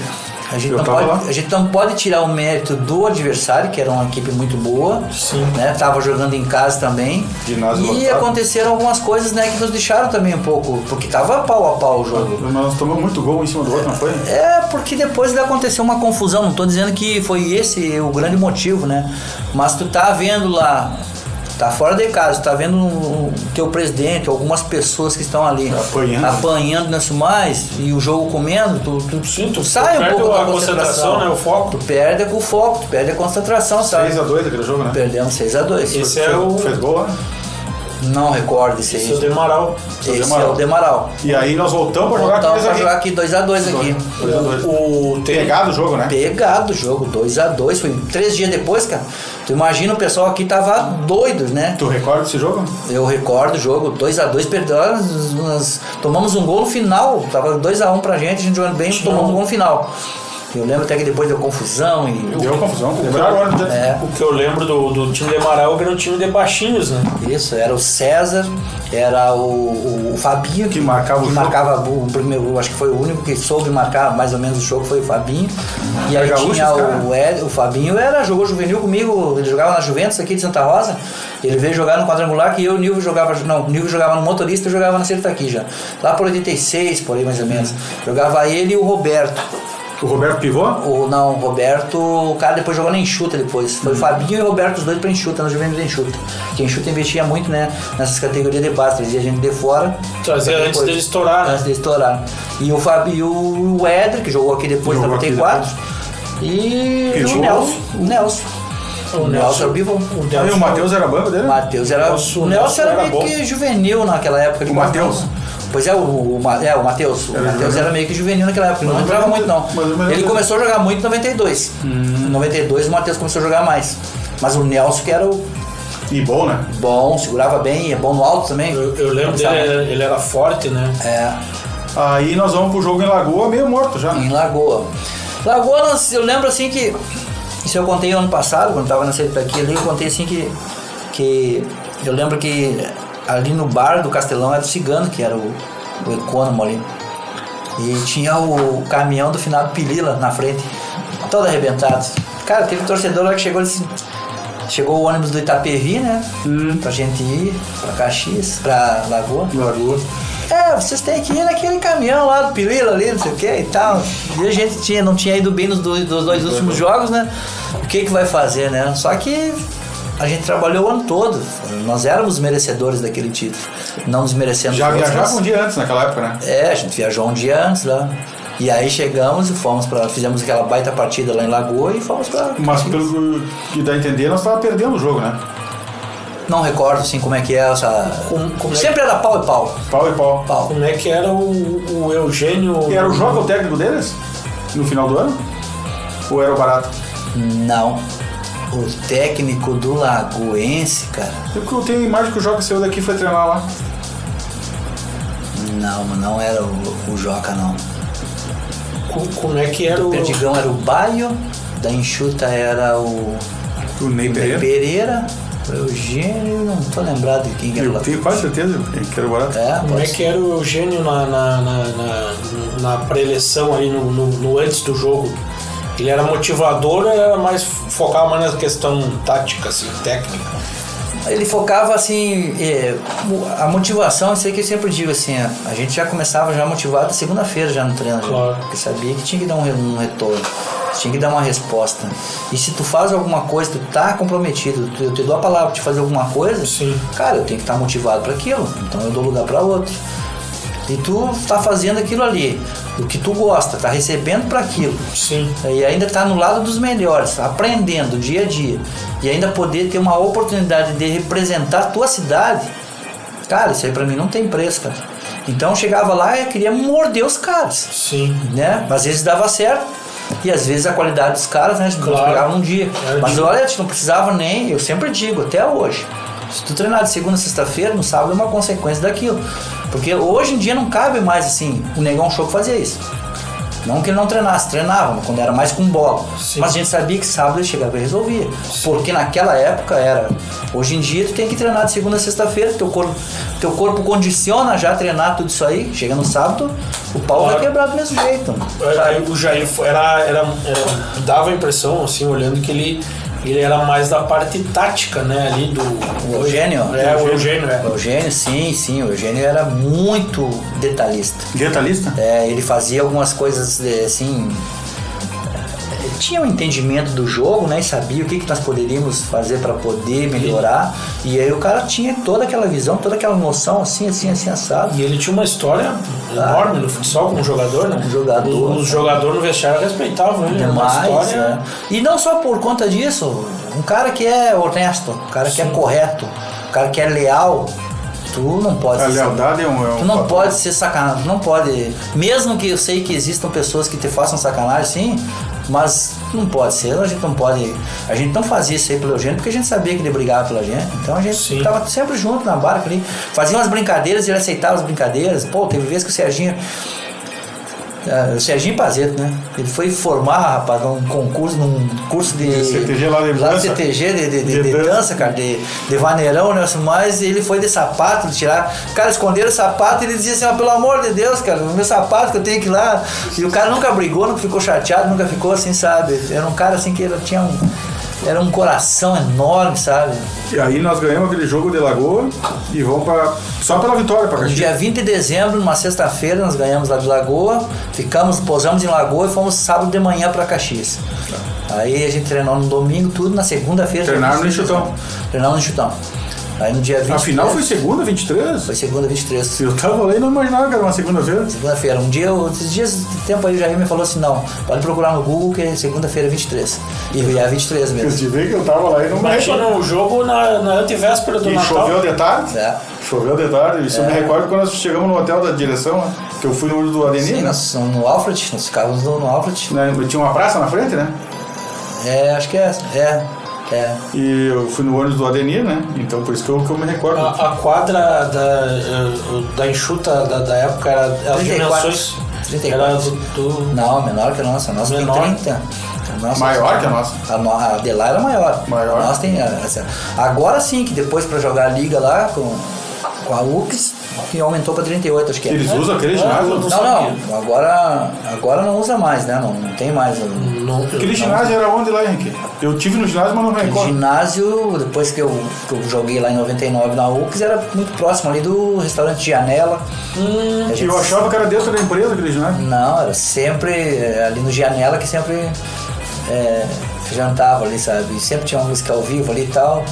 a gente não pode tirar o mérito do adversário, que era uma equipe muito boa. Sim. Né? Tava jogando em casa também. Ginásio e lotado. Aconteceram algumas coisas, né, que nos deixaram também um pouco, porque tava pau a pau o jogo. Nós tomamos muito gol em cima do outro, não foi? Porque depois aconteceu uma confusão, não tô dizendo que foi esse o grande motivo, né? Mas tu tá vendo lá, tá fora de casa, tá vendo o teu presidente, algumas pessoas que estão ali apanhando nisso mais, e o jogo comendo, tu sai um pouco da concentração, né? O foco. Tu perde o foco, tu perde a concentração, sabe? 6-2 aquele jogo, né? Perdemos 6-2. Esse é o... Fez gol, né? Não recordo esse aí. Esse é o Demaral. Esse é o Demaral. E aí nós voltamos pra jogar Voltamos pra jogar aqui 2-2 aqui. Pegado o jogo, né? Pegado o jogo, 2-2. Foi 3 dias depois, cara. Tu imagina, o pessoal aqui tava doido, né? Tu recorda esse jogo? Eu recordo o jogo, 2-2, perdemos, nós tomamos um gol no final. Tava 2-1 pra gente, a gente jogando bem, tomamos um gol no final. Eu lembro até que depois deu confusão. Deu confusão, O que eu lembro do time de Amaral era um time de baixinhos, né? Isso, era o César, era o Fabinho que marcava o primeiro, acho que foi o único que soube marcar mais ou menos o jogo, foi o Fabinho. E aí tinha o Fabinho, jogou juvenil comigo, ele jogava na Juventus aqui de Santa Rosa. Ele veio jogar no quadrangular que eu e o Nilvio jogava no Motorista, eu jogava na Celta aqui já. Lá por 86, por aí mais ou menos. Jogava ele e o Roberto. O Roberto pivô? O Roberto, o cara depois jogou na Enxuta depois. Foi o Fabinho e o Roberto, os dois pra Enxuta, na Juventude da Enxuta. Porque a Enxuta investia muito, né, nessas categorias de base, trazia gente de fora. Trazia antes dele estourar, né? Antes dele estourar. E o Fabinho, o Éder, que jogou aqui depois da 94. E o Nelson. O Nelson era o bivô. E o Matheus era banco dele? O Nelson era meio que juvenil naquela época. O Matheus? Pois o Matheus. O Matheus era meio que juvenil naquela época, não entrava muito não. Ele começou a jogar muito em 92. Em 92 o Matheus começou a jogar mais. Mas o Nelson que era o... E bom, né? Bom, segurava bem, é bom no alto também. Eu lembro dele, ele era forte, né? Aí nós vamos pro jogo em Lagoa, meio morto já. Em Lagoa, eu lembro assim que... Isso eu contei ano passado, quando eu tava na Celta aqui ali, eu contei assim que eu lembro que ali no bar do Castelão era o Cigano, que era o econômico ali. E tinha o caminhão do finado Pilila na frente, todo arrebentado. Cara, teve um torcedor lá que chegou assim, chegou o ônibus do Itapevi, né? Pra gente ir pra Caxias, pra Lagoa. vocês têm que ir naquele caminhão lá do Pilila ali, não sei o que e tal. E a gente não tinha ido bem nos dois últimos jogos, né? O que vai fazer, né? Só que a gente trabalhou o ano todo. Nós éramos merecedores daquele título. Não desmerecendo. Já viajava um dia antes naquela época, né? A gente viajou um dia antes lá. E aí chegamos e fizemos aquela baita partida lá em Lagoa e fomos pra... Mas pelo que dá a entender, nós estávamos perdendo o jogo, né? Não recordo assim como é que é essa... Sempre era pau e pau. Pau e pau. Como é que era o Eugênio... E era o Joca o técnico deles? No final do ano? Ou era o Barato? Não. O técnico do Lagoense, cara. Eu tenho a imagem que o Joca saiu daqui e foi treinar lá. Não era o Joca, não. Como é que era o Perdigão era o Baio, da Enxuta era o Ney Pereira, o Eugênio, não tô lembrado de quem era. Eu tenho quase certeza que era o Barato. Como é que era o Eugênio na pré-eleição ali no antes do jogo? Ele era motivador ou era mais focava mais na questão tática, assim, técnica? Ele focava assim, a motivação, isso aí que eu sempre digo assim, a gente já começava já motivado segunda-feira já no treino, claro. Porque sabia que tinha que dar um retorno, tinha que dar uma resposta. E se tu faz alguma coisa, tu tá comprometido, eu te dou a palavra de fazer alguma coisa, sim, cara, eu tenho que estar motivado para aquilo, então eu dou lugar para outro. E tu tá fazendo aquilo ali, o que tu gosta, tá recebendo para aquilo. Sim. E ainda tá no lado dos melhores, aprendendo dia a dia. E ainda poder ter uma oportunidade de representar a tua cidade. Cara, isso aí pra mim não tem preço, cara. Então eu chegava lá e queria morder os caras. Sim. Né? Às vezes dava certo. E às vezes a qualidade dos caras, né? A gente não pegava num dia. Mas olha, a gente não precisava nem, eu sempre digo, até hoje. Se tu treinar de segunda a sexta-feira, no sábado é uma consequência daquilo. Porque hoje em dia não cabe mais assim, o Negão Show fazia isso. Não que ele não treinasse, treinava, quando era mais com bola. Sim. Mas a gente sabia que sábado ele chegava e resolvia. Porque naquela época era. Hoje em dia tu tem que treinar de segunda a sexta-feira, teu corpo condiciona já a treinar tudo isso aí. Chega no sábado, o pau vai quebrar do mesmo jeito. O Jair dava a impressão, assim, olhando que ele era mais da parte tática, né, ali do... O Eugênio? O Eugênio, O Eugênio, sim, o Eugênio era muito detalhista. Detalhista? Ele fazia algumas coisas, assim... Ele tinha um entendimento do jogo, né, e sabia o que nós poderíamos fazer para poder melhorar. E aí o cara tinha toda aquela visão, toda aquela noção, assim, assado. E ele tinha uma história enorme no futsal como jogador, né? Os jogadores no vestiário respeitavam ele. Demais, né? E não só por conta disso, um cara que é honesto, um cara que é correto, um cara que é leal. Tu não pode ser... A lealdade é um... Tu não pode ser sacanagem, tu não pode... Mesmo que eu sei que existam pessoas que te façam sacanagem, sim, mas não pode ser, a gente não pode... A gente não fazia isso aí pelo Eugênio porque a gente sabia que ele brigava pela gente, então a gente tava sempre junto na barca ali, fazia umas brincadeiras e ele aceitava as brincadeiras. Pô, teve vezes que o Serginho Pazeto, né? Ele foi formar, rapaz, num curso de CTG lá de CTG de dança, cara, de vaneirão, né? Mas ele foi de sapato, de tirar. Cara, esconderam o sapato e ele dizia assim: pelo amor de Deus, cara, o meu sapato que eu tenho que ir lá. E o cara nunca brigou, nunca ficou chateado, nunca ficou assim, sabe? Era um cara assim que ele tinha era um coração enorme, sabe? E aí nós ganhamos aquele jogo de Lagoa e vamos só pela vitória para Caxias. No dia 20 de dezembro, numa sexta-feira, nós ganhamos lá de Lagoa, pousamos em Lagoa e fomos sábado de manhã para Caxias. Aí a gente treinou no domingo, tudo, na segunda-feira. Treinaram no Enxutão. Treinamos no Enxutão. Aí no dia 23... Afinal foi segunda, 23? Foi segunda, 23. Eu tava lá e não imaginava que era uma segunda-feira. Segunda-feira. Esses dias de tempo aí o Jair me falou assim: não, pode procurar no Google que é segunda-feira 23. E é 23 mesmo. Eu te vi que eu tava lá e não imagina o jogo na antevéspera do Natal. Choveu de tarde? Choveu de tarde. Isso eu me recordo quando nós chegamos no hotel da direção, né? Que eu fui no olho do Adenir. Sim, nós no Alfred, nós ficávamos no Alfred. Tinha uma praça na frente, né? Acho que é. E eu fui no ônibus do Adenir, né? Então por isso que eu me recordo. A quadra da Enxuta da época era as 34, dimensões. 34. Era Não, menor que a nossa. A nossa menor. Tem 30. Maior que a nossa. A de lá era maior. A nossa tem. Agora sim, que depois pra jogar a liga lá com a UX, e aumentou para 38, acho que é. Eles usam aquele ginásio? Não, agora não usa mais, né? Não tem mais. Aquele ginásio era onde lá, Henrique? Eu tive no ginásio, mas não me recordo. O ginásio, depois que eu joguei lá em 99 na UX, era muito próximo ali do restaurante Gianella. Eu achava que era dentro da empresa aquele ginásio. Não, era sempre ali no Gianella que sempre jantava ali, sabe? E sempre tinha uma música ao vivo ali e tal.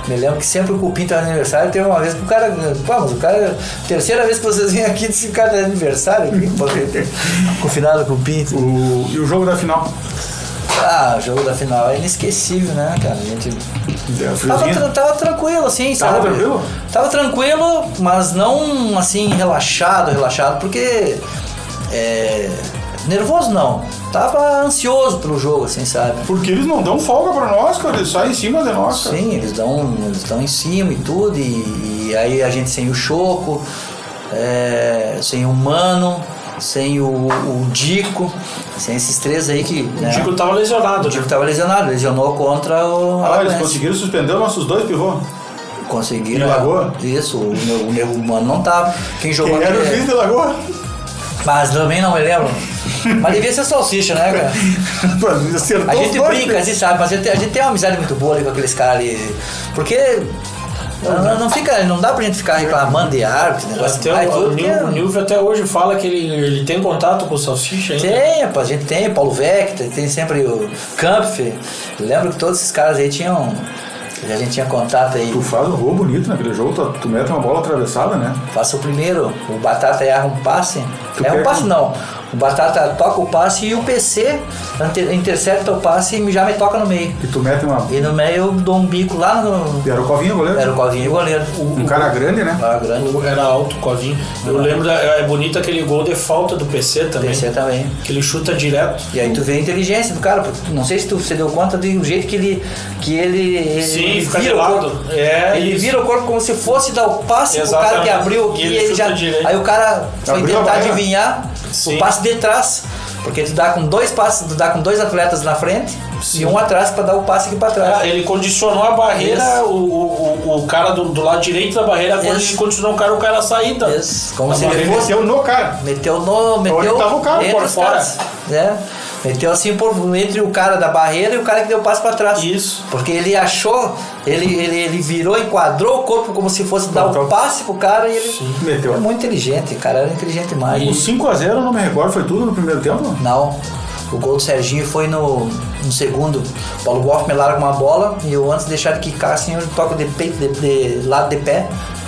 Me lembro que sempre o Cupim tava no aniversário. Teve uma vez que o cara... Pô, mas o cara... Terceira vez que vocês vêm aqui, disse que o cara é aniversário aqui. Com o final do Cupim. E o jogo da final? O jogo da final é inesquecível, né, cara? A gente... Tava tranquilo, assim, sabe? Tava tranquilo? Tava tranquilo, mas não, assim, relaxado, porque... nervoso não. Tava ansioso pelo jogo, assim, sabe? Porque eles não dão folga pra nós, cara. Eles saem em cima de nós, cara. Sim, eles dão em cima e tudo. E aí a gente sem o Choco, sem o Mano, sem o Dico, sem esses três aí que... O Dico tava lesionado. O Dico tava lesionado, lesionou contra o... Eles conseguiram suspender os nossos dois pivôs? Conseguiram. De Lagoa? Isso, o meu Mano não tava. Quem jogou... Quem era o juiz de Lagoa? Mas também não me lembro. Mas devia ser Salsicha, né, cara? A gente brinca, assim, sabe? Mas a gente tem uma amizade muito boa ali com aqueles caras ali. Porque não dá pra gente ficar reclamando de árbitro, negócio de o Nilvio até hoje fala que ele tem contato com o Salsicha ainda. Tem, rapaz, a gente tem, Paulo Vector, tem sempre o Kampf. Lembro que todos esses caras aí tinham... A gente tinha contato aí. Tu faz um gol bonito naquele jogo, tu mete uma bola atravessada, né? Faça o primeiro, o Batata erra um passe. Um passe não. O Batata toca o passe e o PC intercepta o passe e já me toca no meio. E tu mete uma... E no meio eu dou um bico lá no... E era o Covinho o goleiro? Era o Covinho o goleiro. Um cara grande, né? Era alto o Covinho. Eu lembro, é bonito aquele gol de falta do PC também. PC também. Que ele chuta direto. E aí tu vê a inteligência do cara. Não sei se você deu conta do jeito que ele Sim, ele fica vira de lado. Ele vira o corpo como se fosse dar o passe. Exatamente. Pro cara que abriu aqui e ele já... Direito. Aí o cara foi tentar adivinhar. Sim. O passe de trás, porque tu dá com dois passes, tu dá com dois atletas na frente. Sim. E um atrás para dar o passe aqui para trás. Ele condicionou a barreira, o cara do lado direito da barreira, quando ele condicionou o cara a saída. Como se ele fosse... Meteu no cara. Meteu tava o cara por fora. Meteu assim entre o cara da barreira e o cara que deu o passe para trás. Isso. Porque ele achou, ele virou, enquadrou o corpo como se fosse dar o passe pro cara e ele meteu. É muito inteligente, o cara era inteligente demais. O 5-0, não me recordo, foi tudo no primeiro tempo? Não. O gol do Serginho foi no segundo. O Paulo Boff me larga uma bola e eu, antes de deixar ele quicar assim, eu toco de peito, de lado de pé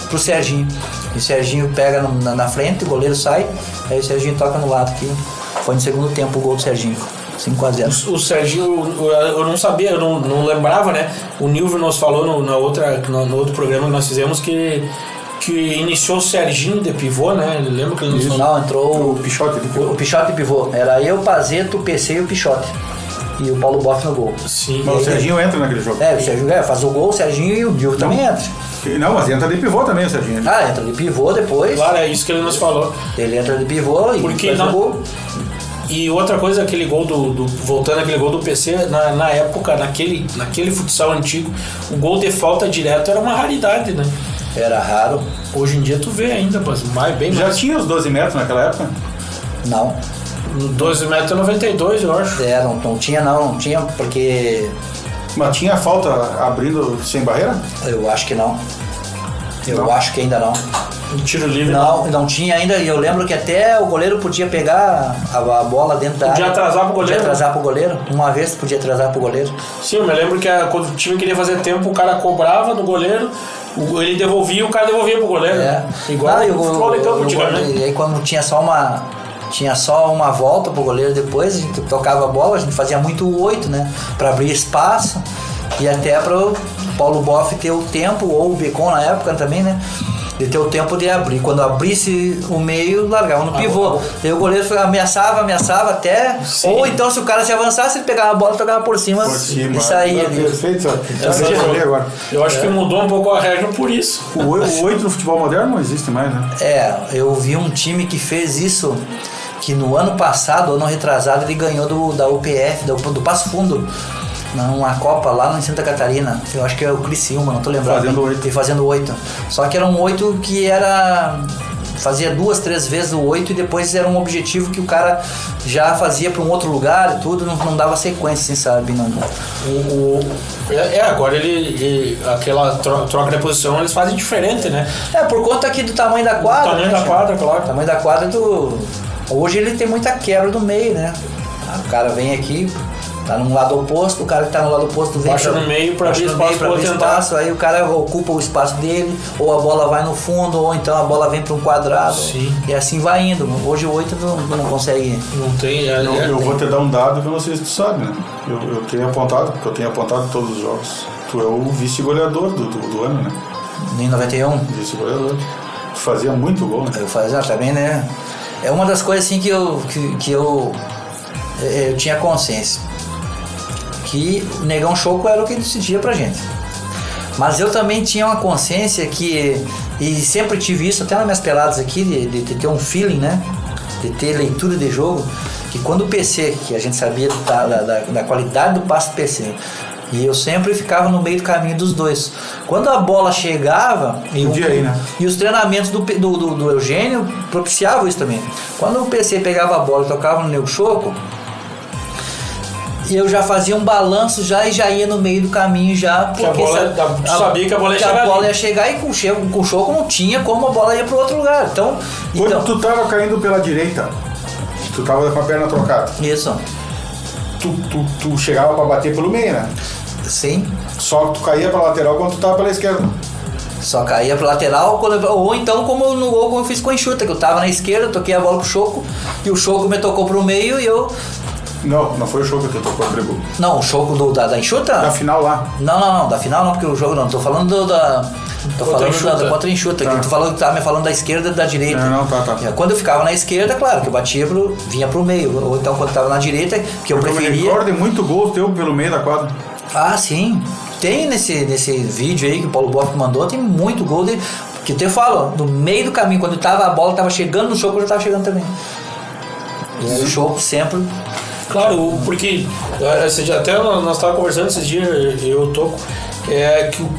pro Serginho. E o Serginho pega na frente, o goleiro sai, aí o Serginho toca no lado aqui. Foi no segundo tempo o gol do Serginho. 5-0. O Serginho, eu não sabia, eu não lembrava, né? O Nilvio nos falou no outro programa que nós fizemos que iniciou o Serginho de pivô, né? Ele lembra que ele nos falou? Não, entrou o Pichote de pivô. O Pichote de pivô. Era eu, Pazeto, o PC e o Pichote. E o Paulo Boff no gol. Sim. Mas o Serginho entra naquele jogo. O Serginho faz o gol, o Serginho e o Nilvio também entra. Não, mas entra de pivô também o Serginho. Entra de pivô depois. Claro, é isso que ele nos falou. Ele entra de pivô e faz o gol. E outra coisa, aquele gol voltando aquele gol do PC, na época, naquele futsal antigo, o gol de falta direto era uma raridade, né? Era raro. Hoje em dia tu vê ainda, mas bem já mais. Tinha os 12 metros naquela época? Não. 12 metros é 92, eu acho. Não tinha porque... Mas tinha falta abrindo sem barreira? Eu acho que não. Eu acho que ainda não. Um tiro livre? Não tinha ainda. E eu lembro que até o goleiro podia pegar a bola dentro da área. Podia atrasar pro goleiro? Podia atrasar pro goleiro. Uma vez podia atrasar pro goleiro. Sim, eu me lembro que quando o time queria fazer tempo, o cara cobrava do goleiro, ele devolvia, o cara devolvia pro goleiro. Igual o futebol de campo antigamente. E aí quando tinha só uma volta pro goleiro depois, a gente tocava a bola, a gente fazia muito 8, né? Pra abrir espaço e até pro Paulo Boff ter o tempo, ou o Becon na época também, né? De ter o tempo de abrir. Quando abrisse o meio, largava no pivô. Daí o goleiro ameaçava até. Sim. Ou então, se o cara se avançasse, ele pegava a bola e tocava por cima e saía. Perfeito. Eu acho que mudou um pouco a regra por isso. O 8 no futebol moderno não existe mais, né? Eu vi um time que fez isso, que no ano passado, ano retrasado, ele ganhou da UPF, do Passo Fundo. numa Copa lá em Santa Catarina. Eu acho que é o Criciúma, não tô lembrando. Fazendo 8. Só que era um 8 que era... Fazia 2, 3 vezes o 8 e depois era um objetivo que o cara já fazia para um outro lugar e tudo, não dava sequência, assim, sabe? Não. Agora aquela troca de posição eles fazem diferente, né? Por conta aqui do tamanho da quadra. Tamanho da quadra, claro. O tamanho da quadra hoje ele tem muita quebra do meio, né? O cara vem aqui, tá no lado oposto, o cara que tá no lado oposto vem baixa no meio para abrir espaço, aí o cara ocupa o espaço dele, ou a bola vai no fundo, ou então a bola vem para um quadrado. Sim. E assim vai indo. Hoje o 8 não consegue. Não tem. Eu vou te dar um dado que eu não sei se tu sabe, né? Eu tenho apontado, porque eu tenho apontado todos os jogos. Tu é o vice-goleador do ano, né? Em 91? Vice-goleador. Tu fazia muito gol, né? Eu fazia também, né? É uma das coisas assim que eu tinha consciência. Que o Negão Choco era o que decidia pra gente. Mas eu também tinha uma consciência e sempre tive isso, até nas minhas peladas aqui, de ter um feeling, né? De ter leitura de jogo, que quando o PC, que a gente sabia da qualidade do passe do PC, e eu sempre ficava no meio do caminho dos dois. Quando a bola chegava, e os treinamentos do Eugênio propiciavam isso também. Quando o PC pegava a bola e tocava no Negão Choco, e eu já fazia um balanço e já ia no meio do caminho já, porque sabia que a bola ia chegar. A bola ia chegar e com o Choco não tinha como a bola ia para outro lugar. Quando tu tava caindo pela direita, tu tava com a perna trocada. Isso. Tu chegava para bater pelo meio, né? Sim. Só que tu caía pra lateral quando tu tava pela esquerda. Só caía pra lateral, ou então como no gol como eu fiz com a enxuta, que eu tava na esquerda, toquei a bola pro Choco, e o Choco me tocou pro meio e eu... Não foi o Choco que tu tocou pro gol. Não, o Choco da enxuta? Da final lá. Não, da final não, porque o jogo não, tô falando da contra enxuta, que tu falou que tava me falando da esquerda e da direita. Tá. Quando eu ficava na esquerda, claro, que eu batia vinha pro meio, ou então quando tava na direita, que eu preferia... Eu me recordo muito gol teu pelo meio da quadra. Ah, sim. Tem nesse vídeo aí que o Paulo Boff mandou, tem muito gol dele. Que eu te falo, no meio do caminho, quando a bola tava chegando no Choco, eu já tava chegando também. E aí o Choco sempre... Claro, porque até nós estávamos conversando esses dias, eu Toco,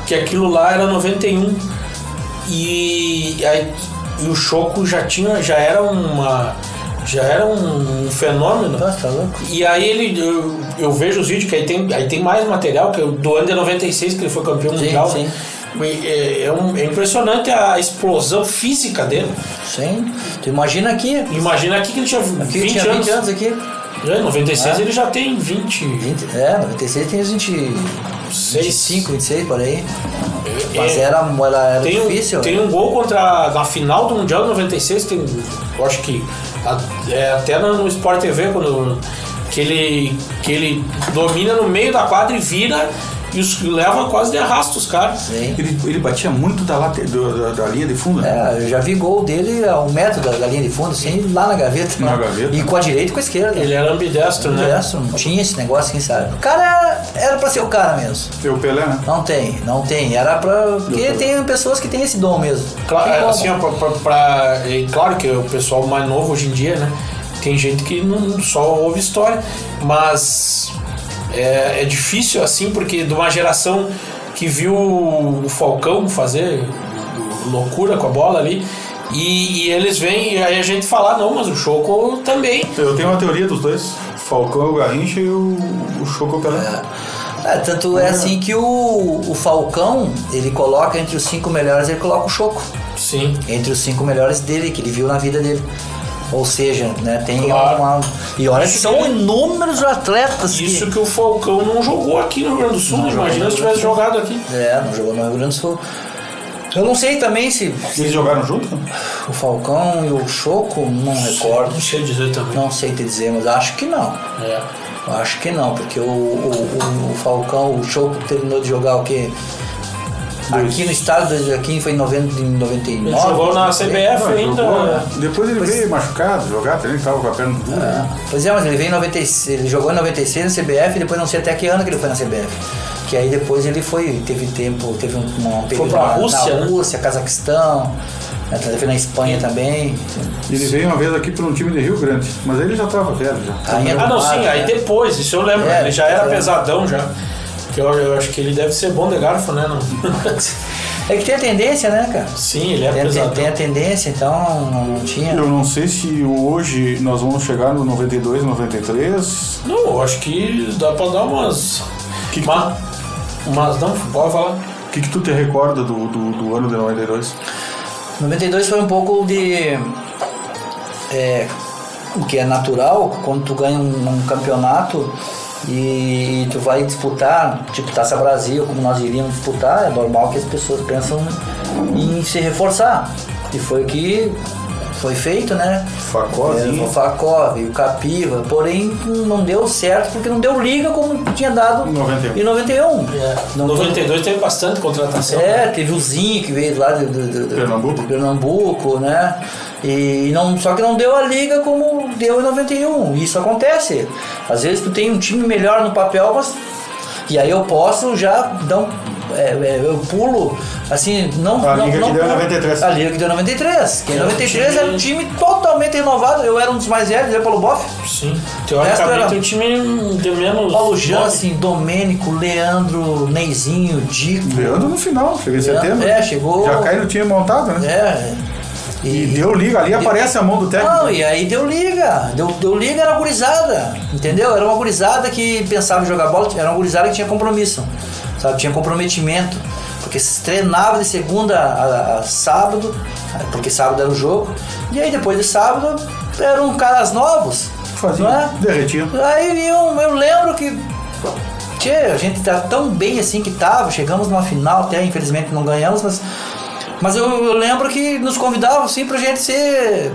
que aquilo lá era 91 e o Choco já era um fenômeno. Nossa, tá louco. E aí eu vejo os vídeos que aí tem mais material, que é do ano de 96, que ele foi campeão mundial. Sim. É impressionante a explosão física dele. Sim. Tu imagina aqui que ele tinha 20 anos aqui. Em 96 ele já tem 20. 96 tem os 25, 26 por aí. Mas era difícil. Tem um gol na final do Mundial de 96, eu acho que até no Sport TV, que ele domina no meio da quadra e vira e leva quase de arrasto os caras. Ele batia muito da linha de fundo, né? Eu já vi gol dele a 1 metro da linha de fundo, assim, lá na gaveta. E com a direita e com a esquerda. Ele era ambidestro, né? Não tinha esse negócio, assim, sabe? O cara era pra ser o cara mesmo. Ser o Pelé, né? Não tem. Era pra... Porque tem pessoas que têm esse dom mesmo. Claro, assim, claro que o pessoal mais novo hoje em dia, né? Tem gente que não só ouve história, mas... É difícil assim, porque de uma geração que viu o Falcão fazer loucura com a bola ali, e eles vêm, e aí a gente fala, não, mas o Choco também. Eu tenho uma teoria dos dois: Falcão, o Garrincha e o Choco Pelé. Tanto é assim que o Falcão, ele coloca entre os 5 melhores, ele coloca o Choco. Sim. Entre os 5 melhores dele, que ele viu na vida dele. Ou seja, né, tem E olha que são inúmeros atletas. Isso que o Falcão não jogou aqui no Rio Grande do Sul, imagina se tivesse jogado aqui. Não jogou no Rio Grande do Sul. Eu não sei também se... Eles jogaram junto? O Falcão e o Choco, não recordo. Não sei dizer também. Não sei te dizer, mas acho que não. Acho que não, porque o Falcão, o Choco terminou de jogar o quê? Aqui no estado, aqui foi em 99. Ele jogou na CBF ainda. Depois ele veio machucado, jogar, ele estava com a perna dura. Pois mas ele veio em 96, ele jogou em 96 na CBF e depois não sei até que ano que ele foi na CBF. Que aí depois ele teve um período pra Rússia, na Rússia, Cazaquistão. Teve na Espanha também. Ele veio uma vez aqui para um time de Rio Grande, mas ele já estava velho já. Sim, aí depois, isso eu lembro, ele já era pesadão já. Que eu acho que ele deve ser bom de garfo, né? Não? É que tem a tendência, né, cara? Sim, ele é pesadão. Tem a tendência, então não tinha. Eu não sei se hoje nós vamos chegar no 92, 93. Não, eu acho que dá pra dar umas... não, pode falar. O que tu te recorda do ano de 92? 92 foi um pouco de... o que é natural, quando tu ganha um campeonato e tu vai disputar, tipo Taça Brasil, como nós iríamos disputar, é normal que as pessoas pensam em se reforçar. E foi o que foi feito, né? O Facov e o Capiva, porém não deu certo porque não deu liga como tinha dado em 91. Em 92 teve bastante contratação. Teve o Zinho que veio lá de Pernambuco, né? Só que não deu a liga como deu em 91. Isso acontece. Às vezes tu tem um time melhor no papel, e aí eu posso já dar eu pulo assim, a liga que deu em 93. A liga que deu em 93. Que em 93 era um time totalmente renovado. Eu era um dos mais velhos, eu pelo Boff. Sim. Teoricamente o time deu menos. Paulo Jansen, Domênico, Leandro, Neizinho, Dico. Leandro no final, chegou em setembro. Chegou. Já caiu no time montado, né? E deu liga, ali aparece a mão do técnico. Não, e aí deu liga. Deu liga, era uma gurizada. Entendeu? Era uma gurizada que pensava em jogar bola, era uma gurizada que tinha compromisso. Sabe? Tinha comprometimento. Porque se treinava de segunda a sábado, porque sábado era o jogo. E aí depois de sábado eram caras novos. Fazia derretido. Aí eu lembro que a gente tá tão bem assim que tava. Chegamos numa final, até infelizmente não ganhamos, mas eu lembro que nos convidavam assim pra gente ser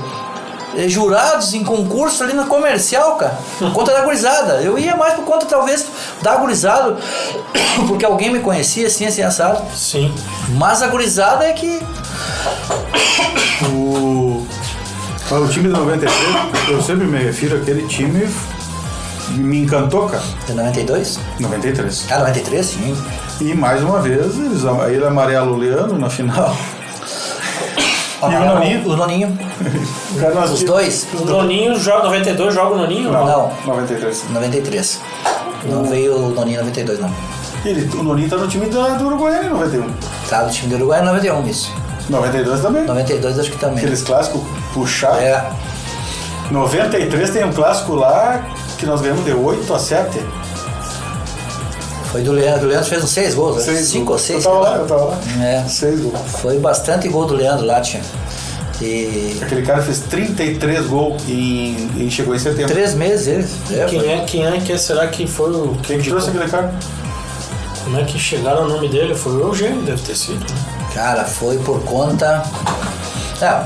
jurados em concurso ali na Comercial, cara, por conta da gurizada. Eu ia mais por conta talvez da gurizada, porque alguém me conhecia assim assado. Sim. Mas a gurizada é que o time de 93, eu sempre me refiro àquele time, me encantou, cara. De 92? 93. 93, sim. E mais uma vez, ele amarelo o Leandro na final. E o Noninho. Os dois. O Noninho joga 92, joga o Noninho? Não. 93. 93. Não veio o Noninho em 92, não. O Noninho tá no time do Uruguai em 91. Tá no time do Uruguai em 91, isso. 92 também. 92 acho que também. Aqueles clássicos puxados. 93 tem um clássico lá que nós ganhamos de 8-7. Foi do Leandro. O Leandro fez uns 6 gols, 5 ou 6. Eu tava lá. 6 gols. Foi bastante gol do Leandro lá, tinha. Aquele cara fez 33 gols e chegou em setembro. 3 meses ele. Quem será que foi o... Quem que trouxe aquele cara? Como é que chegaram o nome dele? Foi o Eugênio, deve ter sido. Cara, foi por conta...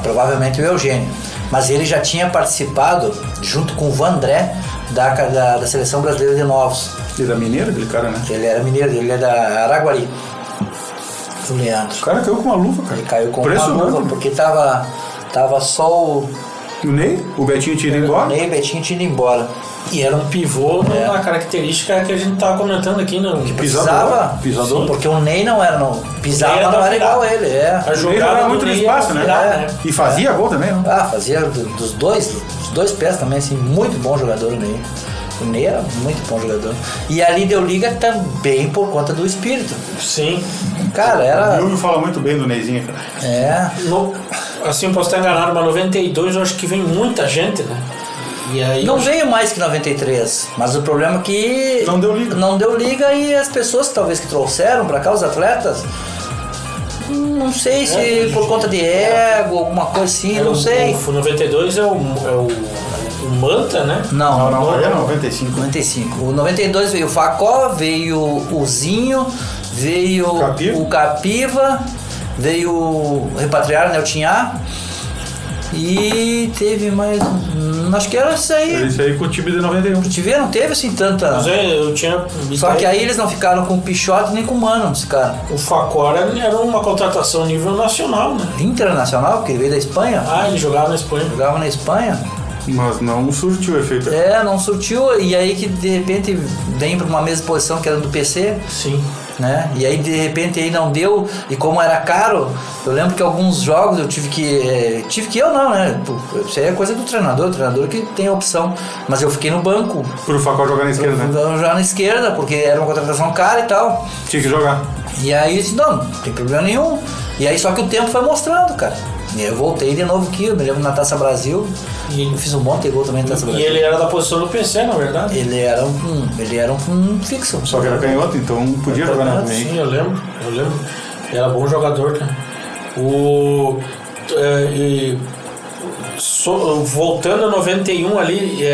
provavelmente o Eugênio. Mas ele já tinha participado, junto com o Vandré, da Seleção Brasileira de Novos. Ele era mineiro, aquele cara, né? Ele era mineiro, ele é da Araguari. O Leandro. O cara caiu com uma luva, cara. Ele caiu com uma luva, porque tava só o... O Ney? O Betinho tinha ido embora? O Ney e o Betinho tinham ido embora. E era um pivô na característica que a gente tava comentando aqui, não? Pisador. Pisador. Porque o Ney não era, não. Pisava, não era igual a ele, A jogada era muito no espaço, né? E fazia gol também, não? Fazia dos dois pés também, assim, muito bom jogador o Ney. O Ney era muito bom jogador. E ali deu liga também por conta do espírito. Sim. Cara, era... O Silvio fala muito bem do Neyzinho, cara. Assim, posso estar enganado, mas 92 eu acho que vem muita gente, né? E aí não veio mais que 93, mas o problema é que não deu liga e as pessoas talvez que trouxeram pra cá, os atletas, não sei se por conta de ego, alguma coisa assim, não sei. O 92 é o Manta, né? Não, é 95. 95. O 92 veio o Facó, veio o Zinho, veio o Capiva, veio o Repatriário, né, o Tinhá. E teve mais. Acho que era isso aí. Isso aí com o time de 91. Não teve assim tanta. Mas eu tinha. Só que aí eles não ficaram com o Pichote nem com o Mano, esse cara. O Facora era uma contratação nível nacional, né? Internacional, porque ele veio da Espanha. Ele jogava na Espanha. Jogava na Espanha. Mas não surtiu efeito. Não surtiu. E aí que de repente vem para uma mesma posição que era do PC. Sim. né? E aí de repente aí não deu, e como era caro, eu lembro que alguns jogos eu tive que eu não, né? Isso aí é coisa do treinador, o treinador que tem a opção, mas eu fiquei no banco. Pro Facol jogar na esquerda, né? Jogar na esquerda, porque era uma contratação cara e tal. Tinha que jogar. E aí eu disse, não tem problema nenhum. E aí só que o tempo foi mostrando, cara. E eu voltei de novo aqui, eu me lembro na Taça Brasil. E eu fiz um monte de gol também na Taça Brasil. E ele era da posição do PC, na verdade? Ele era um fixo. Só que era canhoto, então podia jogar na também. Sim, eu lembro. Era bom jogador, cara. Voltando a 91 ali,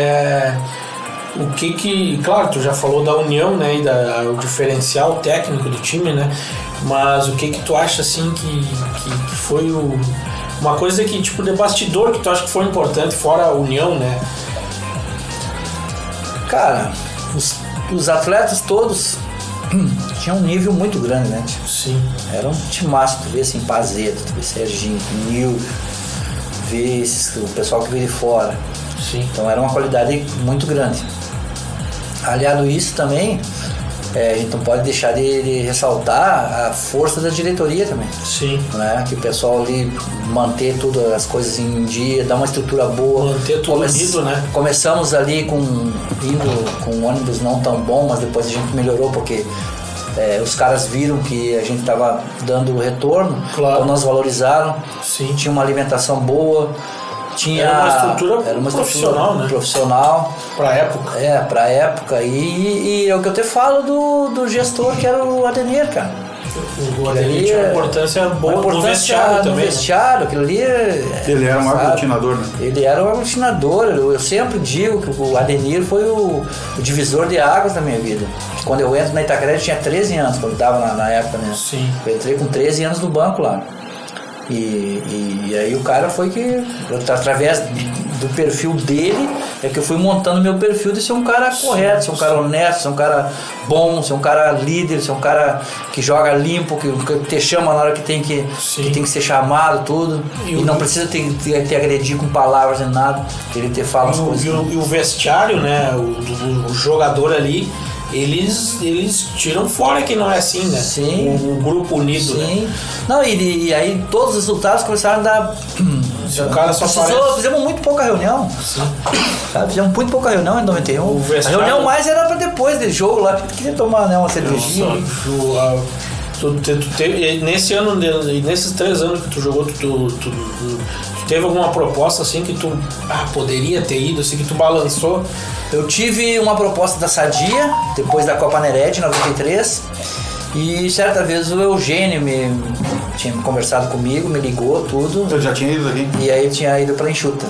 claro, tu já falou da união, né, e o diferencial técnico do time, né, mas o que tu acha, assim, que foi uma coisa que, tipo, de bastidor, que tu acha que foi importante, fora a união, né? Cara, os atletas todos tinham um nível muito grande, né? Sim. Era um timaço, tu vê assim, Pazeto, tu vê Serginho, Nil, vê o pessoal que veio de fora. Sim. Então era uma qualidade muito grande. Aliado a isso também, a gente não pode deixar de ressaltar a força da diretoria também. Sim. Né? Que o pessoal ali manter tudo, as coisas em dia, dar uma estrutura boa. Manter tudo unido, né? Começamos ali indo com um ônibus não tão bom, mas depois a gente melhorou porque os caras viram que a gente estava dando retorno, claro. Então nós valorizaram. Sim. Tinha uma alimentação boa. Era uma estrutura profissional pra época. Pra época. E é o que eu te falo do gestor, que era o Adenir, cara. O Adenir tinha uma importância boa no vestiário também. No vestiário, aquilo ali. Ele era um aglutinador, né? Ele era um aglutinador. Eu sempre digo que o Adenir foi o divisor de águas da minha vida. Quando eu entro na Itaquera, eu tinha 13 anos, quando eu estava na época, né? Sim. Eu entrei com 13 anos no banco lá. E aí o cara foi que, através do perfil dele, é que eu fui montando meu perfil de ser um cara correto, ser um cara honesto, ser um cara bom, ser um cara líder, ser um cara que joga limpo, que te chama na hora que tem que ser chamado, tudo. E não precisa te agredir com palavras nem nada, ele te fala as coisas. E o vestiário, né, o jogador ali, eles tiram fora que não é assim, né? Sim. O grupo unido, sim. Né? Não, e aí todos os resultados começaram a dar. Se o cara só fizemos muito pouca reunião. Sabe? Fizemos muito pouca reunião em 91. A reunião mais era pra depois do jogo lá, que queria tomar, né, uma cervejinha. Nesse ano, nesses 3 anos que tu jogou, tu teve alguma proposta assim que tu poderia ter ido, assim, que tu balançou? Eu tive uma proposta da Sadia, depois da Copa Nered, em 93, e certa vez o Eugênio tinha conversado comigo, me ligou, tudo. Você já tinha ido daqui? E aí eu tinha ido pra Enxuta.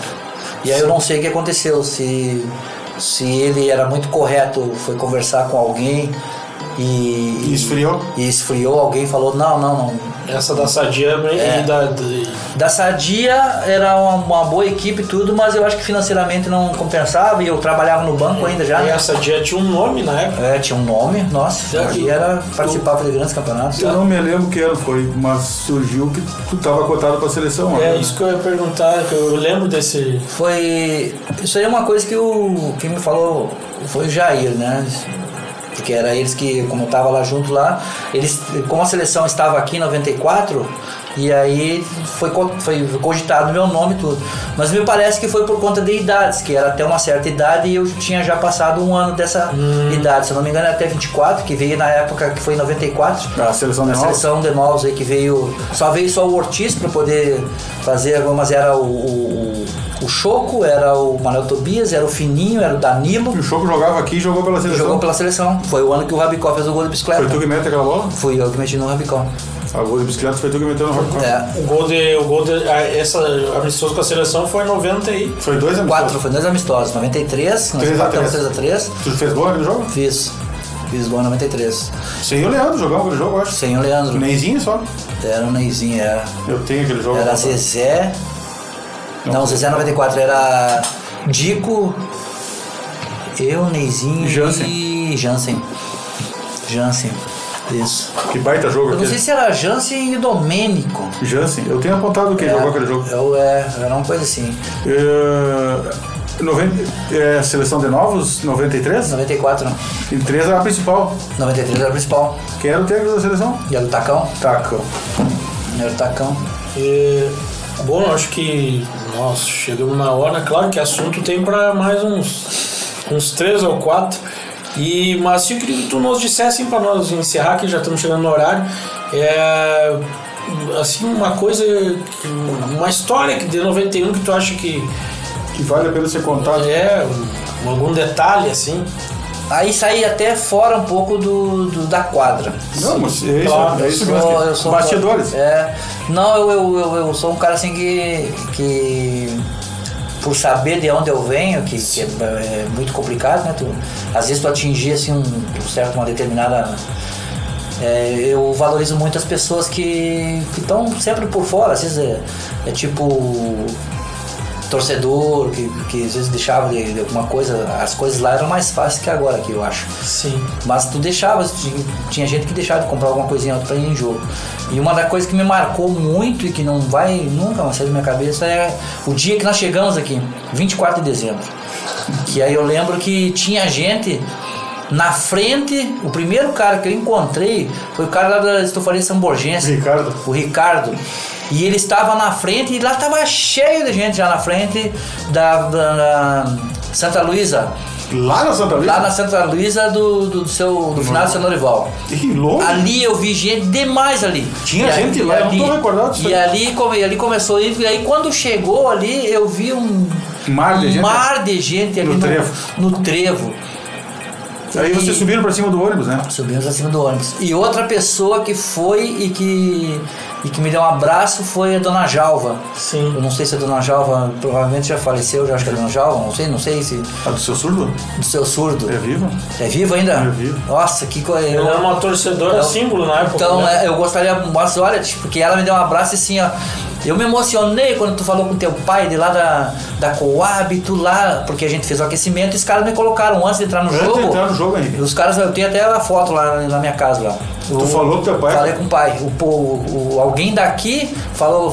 E aí eu não sei o que aconteceu, se ele era muito correto, foi conversar com alguém e esfriou? E esfriou, alguém falou, não. Essa da Sadia da Sadia era uma boa equipe e tudo, mas eu acho que financeiramente não compensava e eu trabalhava no banco ainda já. E a Sadia tinha um nome na época? Tinha um nome, nossa. E participava de grandes campeonatos. Eu não me lembro que ano foi, mas surgiu que tu estava cotado para a seleção. Isso que eu ia perguntar, que eu lembro desse... Isso aí é uma coisa que quem me falou foi o Jair, né? Porque era eles que, como eu estava lá junto lá, como a seleção estava aqui em 94, e aí foi cogitado meu nome e tudo. Mas me parece que foi por conta de idades, que era até uma certa idade e eu tinha já passado um ano dessa idade. Se eu não me engano, até 24, que veio na época que foi em 94. A seleção de novos? A seleção de novos aí que veio só o Ortiz para poder fazer, mas era o Choco, era o Manuel Tobias, era o Fininho, era o Danilo. E o Choco jogava aqui e jogou pela seleção? Jogou pela seleção. Foi o ano que o Rabicó fez o gol de bicicleta. Foi tu que meteu aquela bola? Fui eu que meti no Rabicó. O gol de bicicleta foi tu que meteu no Rabicó? O gol de essa amistoso com a seleção foi em 90 aí. Foi 2 amistosos? Foi 2 amistosos, 93, 3x3. Tu fez gol naquele jogo? Fiz gol em 93. Sem o Leandro jogava aquele jogo, eu acho. Sem o Leandro. O Neizinho só? Era o Neizinho, era. Eu tenho aquele jogo. Era Zezé. Não, Zezé 94 era Dico, eu, Neizinho e Jansen. Isso. Que baita jogo aquele. Eu não sei se era Jansen e Jansen, eu tenho apontado quem jogou aquele jogo. Era uma coisa assim. Seleção de novos, 93? 94. E 3 era a principal. 93 era a principal. Quem era o técnico da seleção? E era o Tacão. Era o Tacão. Bom, eu acho que nós chegamos na hora. Claro que assunto tem para mais uns 3 ou 4. Mas eu queria que tu nos dissesse, para nós encerrar, que já estamos chegando no horário, assim, uma história de 91 que tu acha que vale a pena ser contado. Algum detalhe assim. Aí saí até fora um pouco da quadra. Não, mas é isso mesmo. Bastidores. Não, eu sou um cara assim que por saber de onde eu venho, que é muito complicado, né? Às vezes tu atingir assim uma determinada... eu valorizo muito as pessoas que estão sempre por fora. Às vezes é tipo torcedor que às vezes deixava de alguma coisa. As coisas lá eram mais fáceis que agora aqui, eu acho. Sim. Mas tu deixava, tinha gente que deixava de comprar alguma coisinha outra pra ir em jogo. E uma das coisas que me marcou muito e que não vai nunca mais sair da minha cabeça é o dia que nós chegamos aqui, 24 de dezembro. Que aí eu lembro que tinha gente na frente. O primeiro cara que eu encontrei foi o cara lá da Estofaria Samborgense, o Ricardo. E ele estava na frente e lá estava cheio de gente já na frente da Santa Luísa. Lá na Santa Luísa? Lá na Santa Luísa do final do seu Norival. Que louco! Ali eu vi gente demais ali. Tinha gente lá, eu não estou recordado disso. E ali começou isso. E aí quando chegou ali, eu vi um mar de gente ali no trevo. Aí vocês subiram pra cima do ônibus, né? Subimos acima do ônibus. E outra pessoa que foi e que me deu um abraço foi a Dona Jalva. Sim. Eu não sei se a Dona Jalva provavelmente já faleceu, já acho que é a Dona Jalva, não sei se... A do seu surdo? Do seu surdo. É viva? É viva ainda? É viva. Nossa, que coisa... Ela era uma torcedora símbolo na época. Então, né? eu gostaria... Mas olha, porque ela me deu um abraço assim, ó... Eu me emocionei quando tu falou com teu pai de lá da Coab, tu lá, porque a gente fez o aquecimento e os caras me colocaram antes de entrar no jogo. Antes de entrar no jogo, Henrique. Os caras, eu tenho até a foto lá na minha casa lá. Tu falou com teu pai? Falei com o pai. Alguém daqui falou...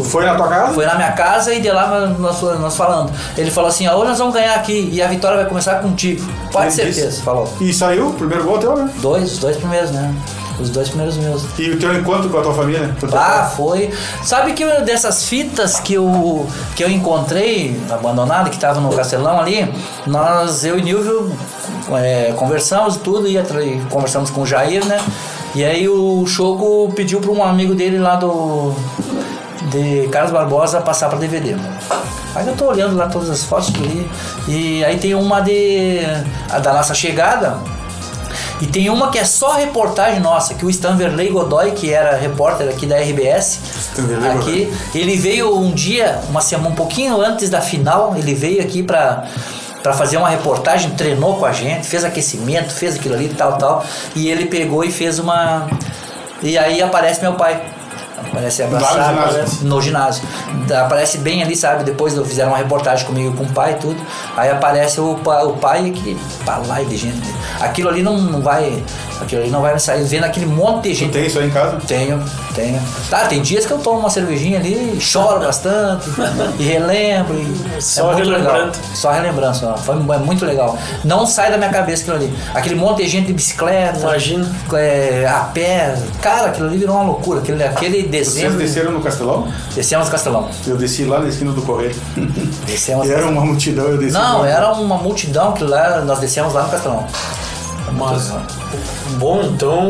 Foi na tua casa? Foi na minha casa e de lá nós falando. Ele falou assim, hoje nós vamos ganhar aqui e a vitória vai começar contigo. Pode certeza, falou. E saiu o primeiro gol teu, né? Os dois primeiros, né? Os 2 primeiros meus. E o teu encontro com a tua família? Foi. Sabe que dessas fitas que eu encontrei abandonada, que estava no Castelão ali, eu e Nilvio conversamos e tudo, e conversamos com o Jair, né? E aí o Choco pediu para um amigo dele lá de Carlos Barbosa passar para DVD. Aí eu tô olhando lá todas as fotos ali, e aí tem uma da nossa chegada. E tem uma que é só reportagem nossa, que o Stanverley Godoy, que era repórter aqui da RBS, aqui, ele veio um dia, uma semana, um pouquinho antes da final, ele veio aqui pra fazer uma reportagem, treinou com a gente, fez aquecimento, fez aquilo ali, tal, e ele pegou e fez uma... E aí aparece meu pai. Aparece abraçado no ginásio. Aparece bem ali, sabe? Depois fizeram uma reportagem comigo com o pai e tudo. Aí aparece o pai que lá de gente. Aquilo ali não vai sair. Vendo aquele monte de gente. Tu tem isso aí em casa? Tenho. Tá, tem dias que eu tomo uma cervejinha ali, choro bastante e relembro. Só relembrando. Só relembrando. Foi muito legal. Não sai da minha cabeça aquilo ali. Aquele monte de gente de bicicleta. Imagina. A pé. Cara, aquilo ali virou uma loucura. Aquele dezembro. Vocês desceram no Castelão? Descemos no Castelão. Eu desci lá na esquina do Correio. Descemos. E era uma multidão, eu desci. Não, era uma multidão que lá nós descemos lá no Castelão. Mas, bom, então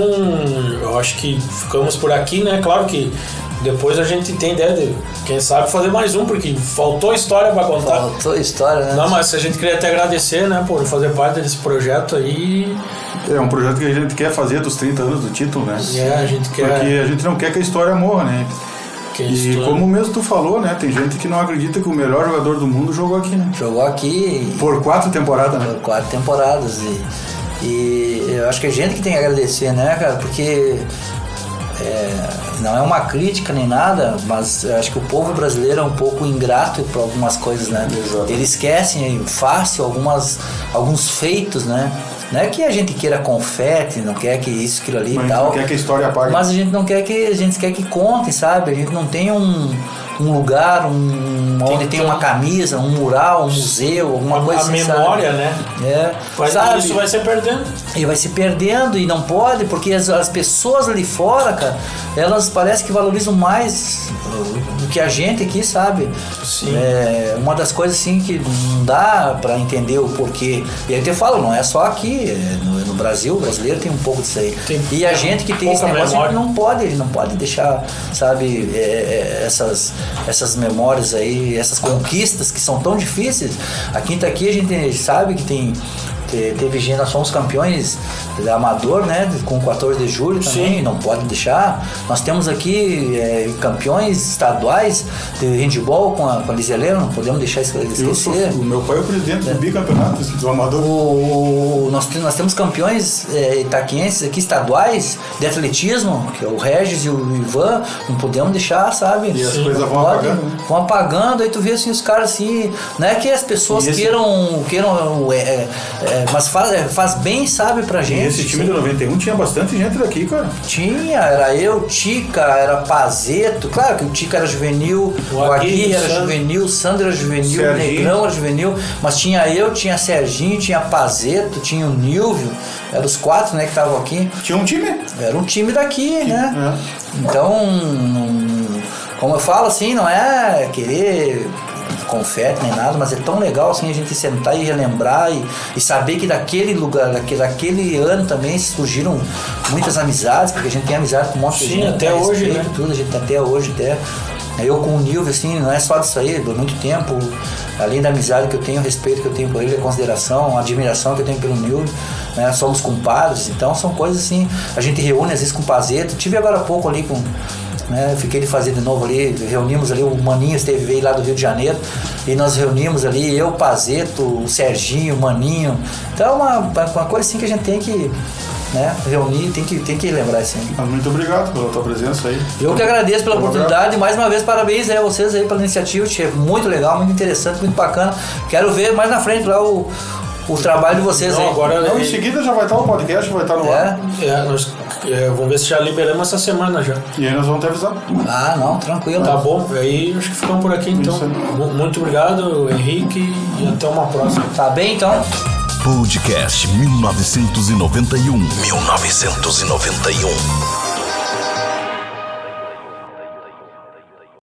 eu acho que ficamos por aqui, né? Claro que depois a gente tem ideia de, quem sabe, fazer mais um, porque faltou história pra contar. Faltou história, né? Não, mas a gente queria até agradecer, né, por fazer parte desse projeto aí. É um projeto que a gente quer fazer dos 30 anos do título, né? A gente quer... Porque a gente não quer que a história morra, né? E como mesmo tu falou, né? Tem gente que não acredita que o melhor jogador do mundo jogou aqui, né? Jogou aqui... Por 4 temporadas, né? Por 4 temporadas. E eu acho que a gente que tem que agradecer, né, cara? Porque não é uma crítica nem nada, mas eu acho que o povo brasileiro é um pouco ingrato por algumas coisas, né? Exato. Eles esquecem fácil alguns feitos, né? Não é que a gente queira confete, não quer que isso, aquilo ali e tal. Não quer que a história apague. Mas a gente não quer que... A gente quer que conte, sabe? A gente não tem um lugar onde tem uma camisa, um mural, um museu, alguma coisa assim, a memória, sabe? né? Sabe? Isso vai se perdendo. E vai se perdendo e não pode, porque as pessoas ali fora, cara, elas parecem que valorizam mais do que a gente aqui, sabe? Sim. Uma das coisas assim que não dá pra entender o porquê. E aí eu te falo, não é só aqui, no Brasil, o brasileiro tem um pouco disso aí. E a gente que tem esse negócio não pode deixar, sabe, essas memórias aí, essas conquistas que são tão difíceis. Aqui a gente sabe que teve gente, nós somos campeões amador, né, com 14 de julho também. Sim. Não pode deixar. Nós temos aqui campeões estaduais de handebol com a Liz Helena, não podemos deixar esquecer. O meu pai é o presidente do bicampeonato do amador. Nós temos campeões itaquienses aqui estaduais de atletismo, que é o Regis e o Ivan, não podemos deixar, sabe? E as coisas vão apagando, né? Vão apagando, aí tu vê assim os caras assim, não é que as pessoas queiram mas faz bem, sabe, pra gente. E esse time do 91 tinha bastante gente daqui, cara. Tinha, era eu, Tica, era Pazeto, claro que o Tica era juvenil, o Aguirre era juvenil, o Sandro era juvenil, o Negrão era juvenil, mas tinha eu, tinha Serginho, tinha Pazeto, tinha o Nilvio, eram os 4, né, que estavam aqui. Tinha um time? Era um time daqui, né? Então, como eu falo assim, não é querer confete nem nada, mas é tão legal assim a gente sentar e relembrar e saber que daquele lugar, daquele ano também surgiram muitas amizades, porque a gente tem amizade com um monte de gente. Sim, até hoje, né? Tudo, a gente tá até hoje, eu com o Nilvio, assim, não é só disso aí, por muito tempo, além da amizade que eu tenho, o respeito que eu tenho por ele, a consideração, a admiração que eu tenho pelo Nilvio, né? Somos compadres, então são coisas assim, a gente reúne às vezes com o Pazeto, tive agora há pouco ali com... fiquei de fazer de novo ali, reunimos ali, o Maninho veio lá do Rio de Janeiro e nós reunimos ali, eu, Pazeto, o Serginho, o Maninho. Então é uma coisa assim que a gente tem que reunir, tem que lembrar assim. Muito obrigado pela tua presença aí. Eu que agradeço pela oportunidade e mais uma vez parabéns a vocês aí pela iniciativa, é muito legal, muito interessante, muito bacana. Quero ver mais na frente lá o trabalho de vocês aí. Agora, em seguida já vai estar o podcast, vai estar no ar. Nós vamos ver se já liberamos essa semana já. E aí nós vamos te avisar. Ah, não, tranquilo. Tá bom, aí acho que ficamos por aqui então. Muito obrigado, Henrique, e até uma próxima. Tá bem então? Podcast 1991.